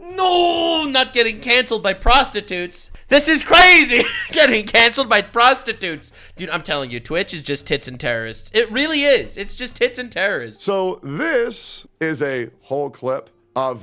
No, not getting canceled by prostitutes. This is crazy. Getting canceled by prostitutes. Dude, I'm telling you, Twitch is just tits and terrorists. It really is. It's just tits and terrorists. So this is a whole clip of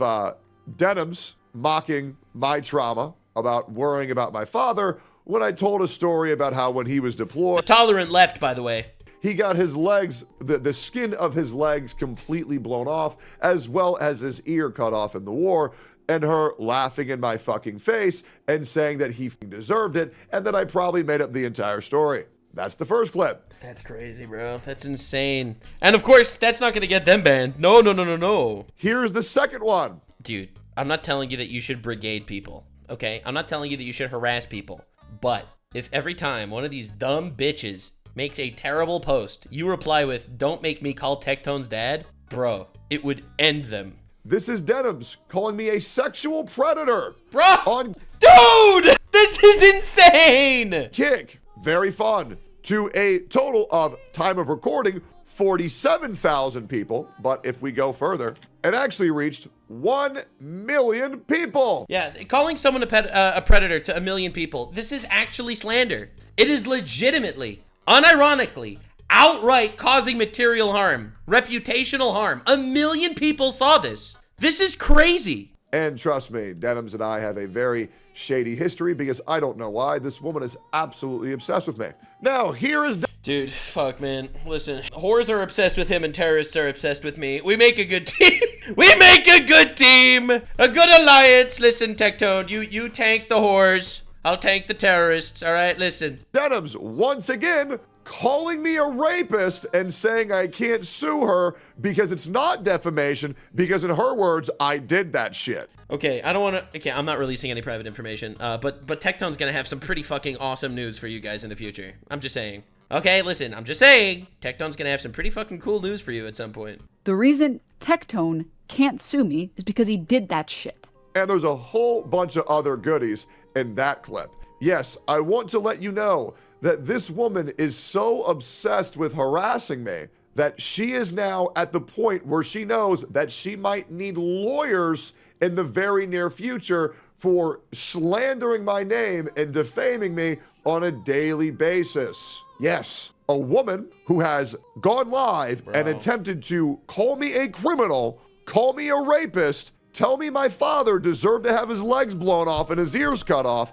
Denims mocking my trauma about worrying about my father when I told a story about how when he was deployed. The tolerant left, by the way. He got his legs, the skin of his legs completely blown off, as well as his ear cut off in the war, and her laughing in my fucking face and saying that he deserved it and that I probably made up the entire story. That's the first clip. That's crazy, bro. That's insane. And of course, that's not gonna get them banned. No. Here's the second one. Dude, I'm not telling you that you should brigade people, okay? I'm not telling you that you should harass people. But if every time one of these dumb bitches makes a terrible post, you reply with, "Don't make me call Tectone's dad," bro, it would end them. This is Denims calling me a sexual predator. Bro, dude, this is insane. Kick, very fun. To a total of time of recording, 47,000 people. But if we go further, it actually reached 1 million people. Yeah, calling someone a predator to 1 million people, this is actually slander. It is legitimately, unironically, outright causing material harm, reputational harm. 1 million people saw this. This is crazy. And trust me, Denims and I have a very shady history because I don't know why. This woman is absolutely obsessed with me. Now, here is... Dude, fuck, man. Listen, whores are obsessed with him and terrorists are obsessed with me. We make a good team. We make a good team. A good alliance. Listen, Tectone, you tank the whores. I'll tank the terrorists. All right, listen. Denims, once again, calling me a rapist and saying I can't sue her because it's not defamation because in her words, I did that shit. Okay, I don't want to, okay, I'm not releasing any private information, but Tectone's gonna have some pretty fucking awesome news for you guys in the future. I'm just saying. Okay, listen, I'm just saying, Tectone's gonna have some pretty fucking cool news for you at some point. The reason Tectone can't sue me is because he did that shit. And there's a whole bunch of other goodies in that clip. Yes, I want to let you know that this woman is so obsessed with harassing me that she is now at the point where she knows that she might need lawyers in the very near future for slandering my name and defaming me on a daily basis. Yes, a woman who has gone live and attempted to call me a criminal, call me a rapist, tell me my father deserved to have his legs blown off and his ears cut off,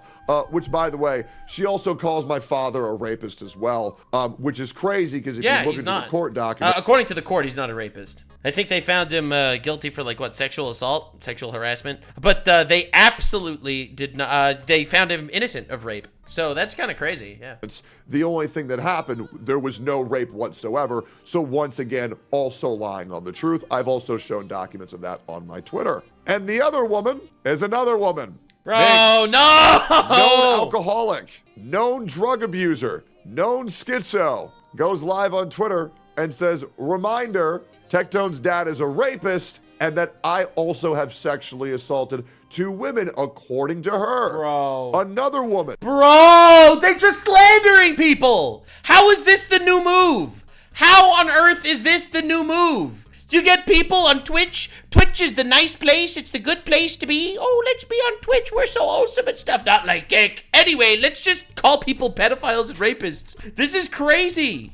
which, by the way, she also calls my father a rapist as well, which is crazy because if you look into the court document... according to the court, he's not a rapist. I think they found him guilty for, like, what, sexual assault, sexual harassment? But they absolutely did not... they found him innocent of rape. So that's kind of crazy, yeah. It's the only thing that happened, there was no rape whatsoever. So once again, also lying on the truth. I've also shown documents of that on my Twitter. And the other woman is another woman. Bro, no! Known alcoholic, known drug abuser, known schizo, goes live on Twitter and says, reminder, Tectone's dad is a rapist and that I also have sexually assaulted 2 women, according to her. Bro. Another woman. Bro, they're just slandering people. How is this the new move? How on earth is this the new move? You get people on Twitch. Twitch is the nice place. It's the good place to be. Oh, let's be on Twitch. We're so awesome and stuff. Not like Geek. Anyway, let's just call people pedophiles and rapists. This is crazy.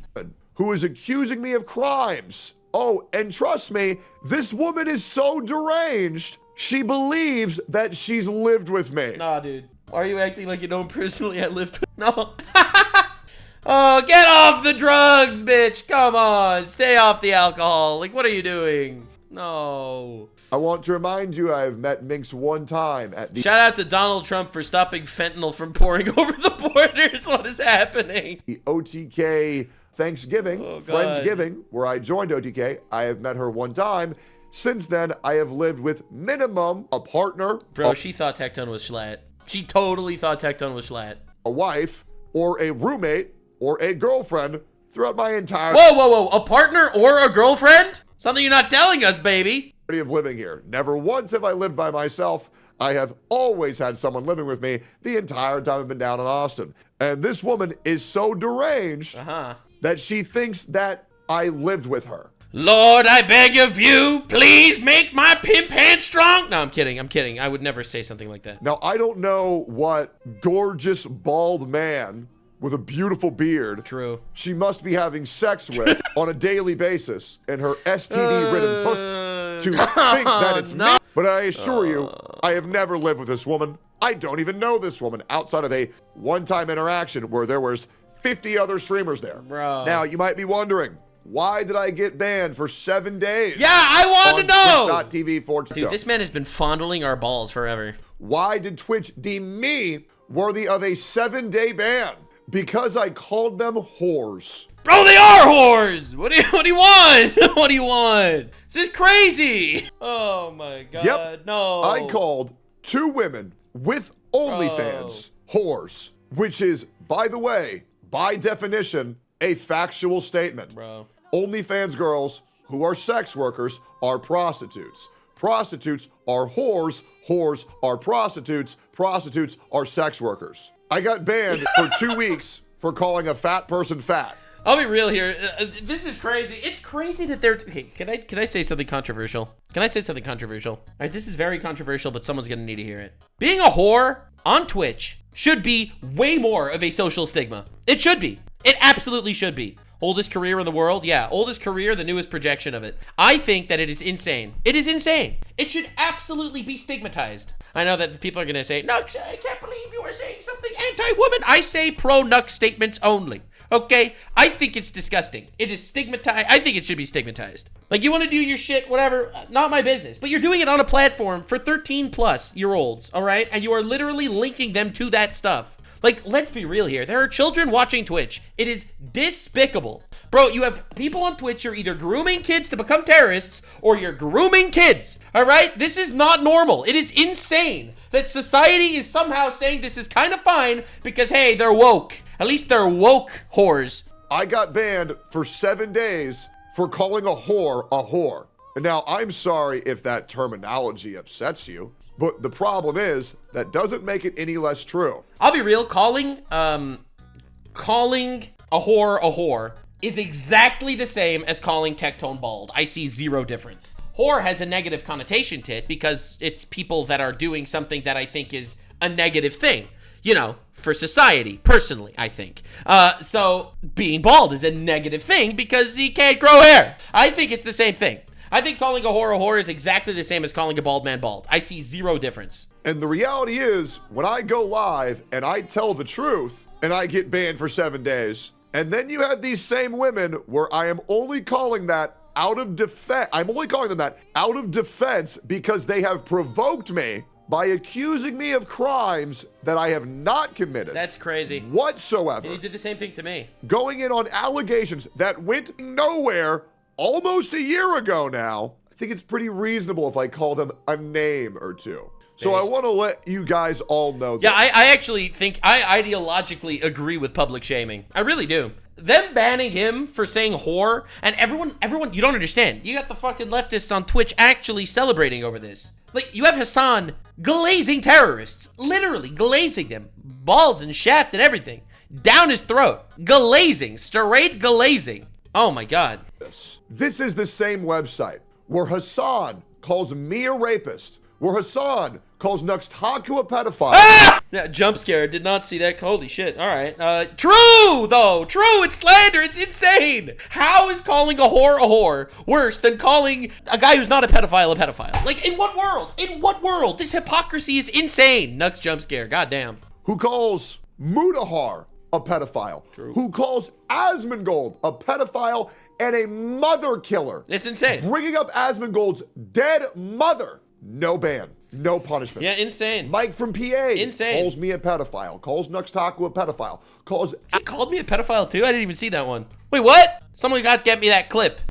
Who is accusing me of crimes. Oh, and trust me, this woman is so deranged, she believes that she's lived with me. Nah, dude. Why are you acting like you know him personally? I lived with... No. Oh, get off the drugs, bitch. Come on. Stay off the alcohol. Like, what are you doing? No. I want to remind you I've met Minx one time at the... Shout out to Donald Trump for stopping fentanyl from pouring over the borders. What is happening? The OTK Thanksgiving, Friendsgiving, where I joined OTK. I have met her one time. Since then, I have lived with minimum a partner. Bro, she thought Tectone was schlatt. She totally thought Tectone was schlatt. A wife, or a roommate, or a girlfriend throughout my entire... Whoa, whoa, whoa. A partner or a girlfriend? Something you're not telling us, baby. ...of living here. Never once have I lived by myself. I have always had someone living with me the entire time I've been down in Austin. And this woman is so deranged that she thinks that I lived with her. Lord, I beg of you, please make my pimp hand strong. No, I'm kidding. I'm kidding. I would never say something like that. Now, I don't know what gorgeous bald man with a beautiful beard she must be having sex with on a daily basis in her STD-ridden pussy to think that it's me. But I assure you, I have never lived with this woman. I don't even know this woman outside of a one-time interaction where there was 50 other streamers there. Bro. Now, you might be wondering, why did I get banned for 7 days? Yeah, I want to know! Twitch.tv for Dude, this man has been fondling our balls forever. Why did Twitch deem me worthy of a 7-day ban? Because I called them whores. Bro, they are whores! What do you want? What do you want? This is crazy! Oh my god, yep. No. I called 2 women with OnlyFans whores, which is, by the way, by definition, a factual statement. Bro. OnlyFans girls who are sex workers are prostitutes. Prostitutes are whores. Whores are prostitutes. Prostitutes are sex workers. I got banned for 2 weeks for calling a fat person fat. I'll be real here. This is crazy. It's crazy that they're... Okay, can I say something controversial? Can I say something controversial? All right, this is very controversial, but someone's gonna need to hear it. Being a whore on Twitch should be way more of a social stigma. It should be. It absolutely should be. Oldest career in the world? Yeah, oldest career, the newest projection of it. I think that it is insane. It is insane. It should absolutely be stigmatized. I know that people are gonna say, Nux, I can't believe you are saying something anti-woman. I say pro-Nux statements only. Okay? I think it's disgusting. It is stigmatized. I think it should be stigmatized. Like, you want to do your shit, whatever, not my business. But you're doing it on a platform for 13-plus-year-olds, all right? And you are literally linking them to that stuff. Like, let's be real here. There are children watching Twitch. It is despicable. Bro, you have people on Twitch, you're either grooming kids to become terrorists, or you're grooming kids, all right? This is not normal. It is insane that society is somehow saying this is kind of fine because, hey, they're woke. At least they're woke whores. I got banned for 7 days for calling a whore. And now, I'm sorry if that terminology upsets you, but the problem is that doesn't make it any less true. I'll be real, calling a whore is exactly the same as calling Tectone bald. I see zero difference. Whore has a negative connotation to it because it's people that are doing something that I think is a negative thing. You know, for society, personally, I think. So being bald is a negative thing because he can't grow hair. I think it's the same thing. I think calling a whore is exactly the same as calling a bald man bald. I see zero difference. And the reality is, when I go live and I tell the truth and I get banned for 7 days, and then you have these same women where I am only calling that out of defense. I'm only calling them that out of defense because they have provoked me by accusing me of crimes that I have not committed. That's crazy. Whatsoever. You did the same thing to me. Going in on allegations that went nowhere almost a year ago now. I think it's pretty reasonable if I call them a name or two. So I want to let you guys all know that. Yeah, I actually think I ideologically agree with public shaming. I really do. Them banning him for saying whore, and everyone, you don't understand. You got the fucking leftists on Twitch actually celebrating over this. Like, you have Hasan glazing terrorists, literally glazing them, balls and shaft and everything, down his throat, glazing, straight glazing. Oh my God. This is the same website where Hasan calls me a rapist, where Hasan calls Taku a pedophile. Ah! Yeah, jump scare. Did not see that. Holy shit. All right. True, though. True. It's slander. It's insane. How is calling a whore worse than calling a guy who's not a pedophile a pedophile? Like, in what world? In what world? This hypocrisy is insane. Nux jump scare. Goddamn. Who calls Mudahar a pedophile? True. Who calls Asmongold a pedophile and a mother killer? It's insane. Bringing up Asmongold's dead mother. No ban. No punishment. Yeah, insane. Mike from PA insane. Calls me a pedophile. Calls Taku a pedophile. He called me a pedophile too? I didn't even see that one. Wait, what? Someone got to get me that clip.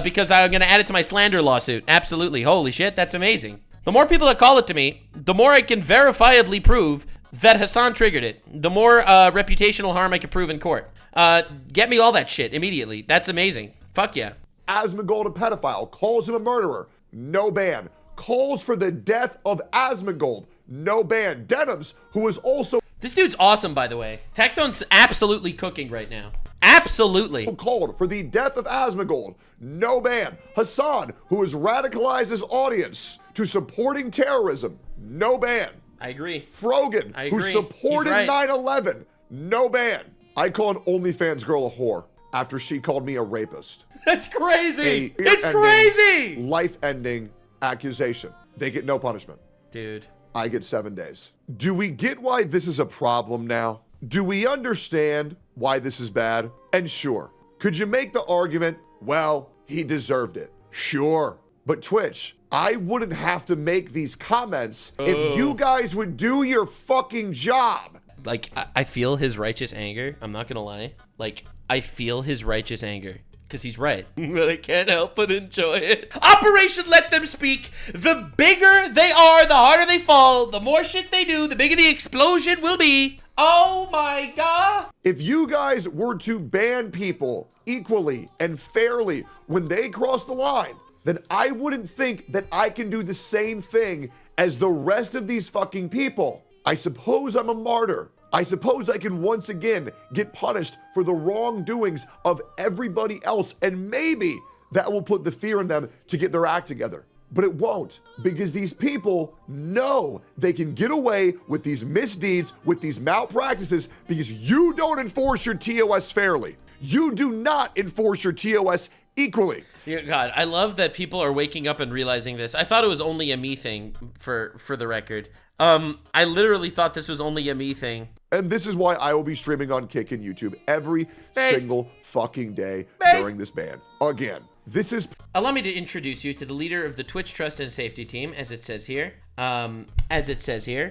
Because I'm going to add it to my slander lawsuit. Absolutely. Holy shit, that's amazing. The more people that call it to me, the more I can verifiably prove that Hasan triggered it. The more reputational harm I can prove in court. Get me all that shit immediately. That's amazing. Fuck yeah. Asmongold a pedophile. Calls him a murderer. No ban. Calls for the death of Asmongold. No ban. Denims, who is also... This dude's awesome, by the way. Tectone's absolutely cooking right now. Absolutely. Called for the death of Asmongold. No ban. Hasan, who has radicalized his audience to supporting terrorism. No ban. I agree. Frogan, who supported 9/11. No ban. I call an OnlyFans girl a whore after she called me a rapist. That's crazy. It's crazy. Life-ending accusation. They get no punishment. Dude. I get 7 days. Do we get why this is a problem now? Do we understand why this is bad? And sure, could you make the argument, well, he deserved it? Sure. But Twitch, I wouldn't have to make these comments if you guys would do your fucking job. Like, I feel his righteous anger. I'm not gonna lie. Like, I feel his righteous anger. Because he's right. But I can't help but enjoy it. Operation Let Them Speak. The bigger they are, the harder they fall. The more shit they do, the bigger the explosion will be. Oh my God. If you guys were to ban people equally and fairly when they cross the line, then I wouldn't think that I can do the same thing as the rest of these fucking people. I suppose I'm a martyr. I suppose I can once again get punished for the wrongdoings of everybody else, and maybe that will put the fear in them to get their act together. But it won't, because these people know they can get away with these misdeeds, with these malpractices, because you don't enforce your TOS fairly. You do not enforce your TOS equally. God, I love that people are waking up and realizing this. I thought it was only a me thing, for the record. I literally thought this was only a me thing. And this is why I will be streaming on Kick and YouTube every single fucking day during this ban. Again, this is... Allow me to introduce you to the leader of the Twitch Trust and Safety team, as it says here.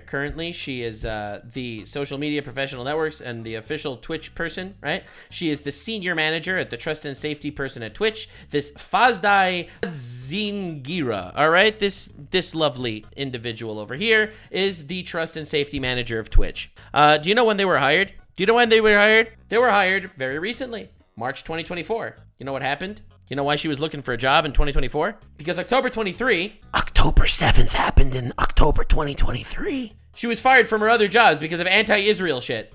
Currently, she is the social media professional networks and the official Twitch person, right? She is the senior manager at the Trust and Safety person at Twitch, this Fazdai Zingira, all right? This lovely individual over here is the Trust and Safety manager of Twitch. Do you know when they were hired? Do you know when they were hired? They were hired very recently, March 2024. You know what happened? You know why she was looking for a job in 2024? Because October 7th happened in October 2023. She was fired from her other jobs because of anti-Israel shit.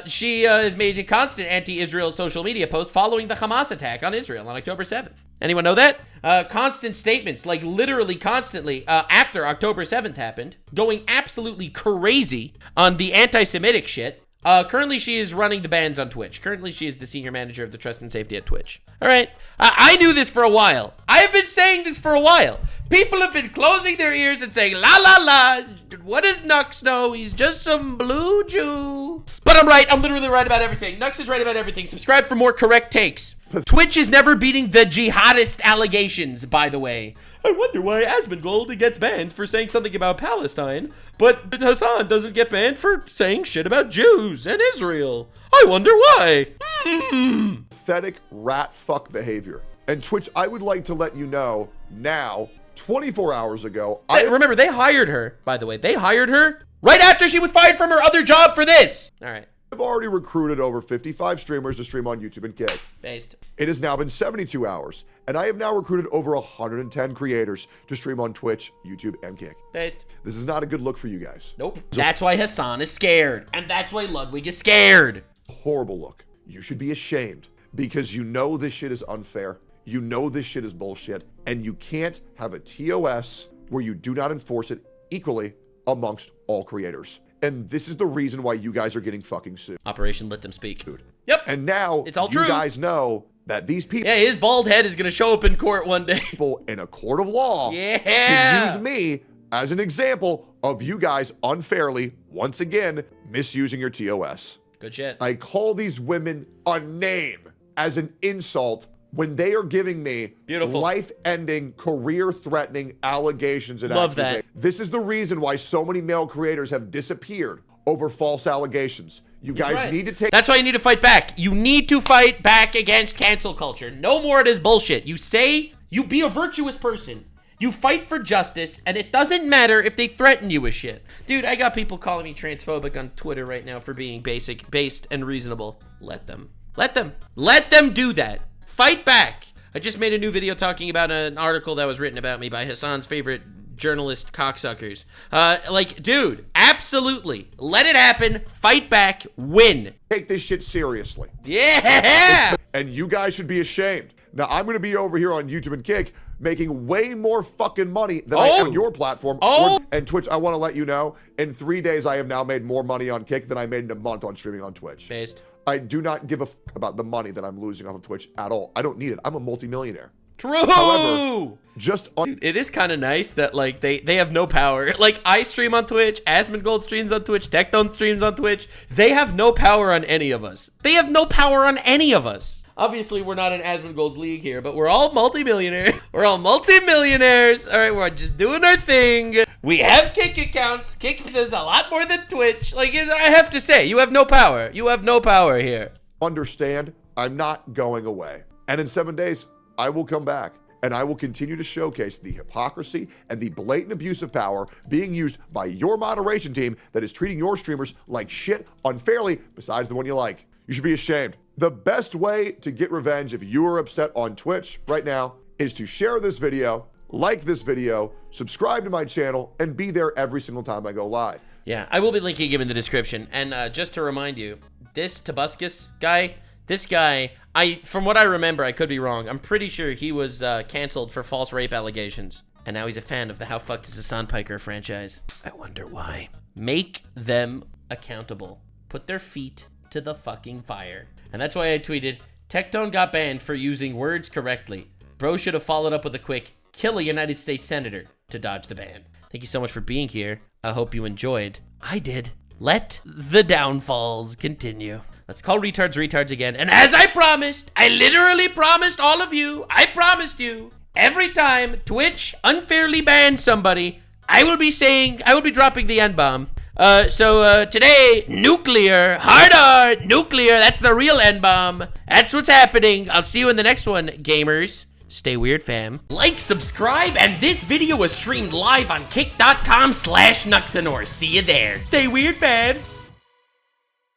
She has made a constant anti-Israel social media post following the Hamas attack on Israel on October 7th. Anyone know that? Constant statements, like literally constantly, after October 7th happened, going absolutely crazy on the anti-Semitic shit. Currently, she is running the bans on Twitch. Currently, she is the senior manager of the Trust and Safety at Twitch. All right. I knew this for a while. I have been saying this for a while. People have been closing their ears and saying, la, la, la. What does Nux know? He's just some blue Jew. But I'm right. I'm literally right about everything. Nux is right about everything. Subscribe for more correct takes. Twitch is never beating the jihadist allegations, by the way. I wonder why Asmongold gets banned for saying something about Palestine, but Hasan doesn't get banned for saying shit about Jews and Israel. I wonder why. Pathetic rat fuck behavior. And Twitch, I would like to let you know now, 24 hours ago, remember, they hired her, by the way. They hired her right after she was fired from her other job for this. All right. I've already recruited over 55 streamers to stream on YouTube and Kick. Based. It has now been 72 hours, and I have now recruited over 110 creators to stream on Twitch, YouTube, and Kick. Based. This is not a good look for you guys. Nope. That's why Hasan is scared, and that's why Ludwig is scared. Horrible look. You should be ashamed because you know this shit is unfair. You know this shit is bullshit, and you can't have a TOS where you do not enforce it equally amongst all creators. And this is the reason why you guys are getting fucking sued. Operation Let Them Speak. Yep. And now it's all you true. guys know that these people... Yeah, his bald head is going to show up in court one day. People in a court of law yeah. can use me as an example of you guys unfairly, once again, misusing your TOS. Good shit. I call these women a name as an insult when they are giving me life-ending, career-threatening allegations and Love that. This is the reason why so many male creators have disappeared over false allegations. You guys need to take... That's why you need to fight back. You need to fight back against cancel culture. No more of this bullshit. You say, you be a virtuous person. You fight for justice, and it doesn't matter if they threaten you with shit. Dude, I got people calling me transphobic on Twitter right now for being based, and reasonable. Let them. Let them. Let them do that. Fight back. I just made a new video talking about an article that was written about me by Hasan's favorite journalist cocksuckers. Dude, absolutely. Let it happen. Fight back. Win. Take this shit seriously. Yeah. And you guys should be ashamed. Now, I'm going to be over here on YouTube and Kick making way more fucking money than I am on your platform. And Twitch, I want to let you know, in 3 days, I have now made more money on Kick than I made in a month on streaming on Twitch. Based. I do not give a fuck about the money that I'm losing off of Twitch at all. I don't need it. I'm a multimillionaire. True. However, Dude, it is kind of nice that like they have no power. Like I stream on Twitch, Asmongold streams on Twitch, Tectone streams on Twitch. They have no power on any of us. They have no power on any of us. Obviously, we're not in Asmongold's league here, but we're all multimillionaires. We're all multimillionaires. All right, we're just doing our thing. We have Kick accounts. Kick says a lot more than Twitch. Like, I have to say, you have no power. You have no power here. Understand, I'm not going away. And in 7 days, I will come back. And I will continue to showcase the hypocrisy and the blatant abuse of power being used by your moderation team that is treating your streamers like shit unfairly, besides the one you like. You should be ashamed. The best way to get revenge if you are upset on Twitch right now is to share this video, like this video, subscribe to my channel, and be there every single time I go live. Yeah, I will be linking him in the description. And just to remind you, this Idubbbz guy, from what I remember, I could be wrong. I'm pretty sure he was canceled for false rape allegations. And now he's a fan of the How Fucked is Hassan Piker franchise. I wonder why. Make them accountable. Put their feet to the fucking fire. And that's why I tweeted, Tectone got banned for using words correctly. Bro should have followed up with a quick, kill a United States senator to dodge the ban. Thank you so much for being here. I hope you enjoyed. I did. Let the downfalls continue. Let's call retards again. And as I promised, I literally promised all of you, I promised you, every time Twitch unfairly bans somebody, I will be dropping the N-bomb. So today, nuclear, hard, nuclear, that's the real N-bomb. That's what's happening. I'll see you in the next one, gamers. Stay weird, fam. Like, subscribe, and this video was streamed live on kick.com/Nuxanor. See you there. Stay weird, fam.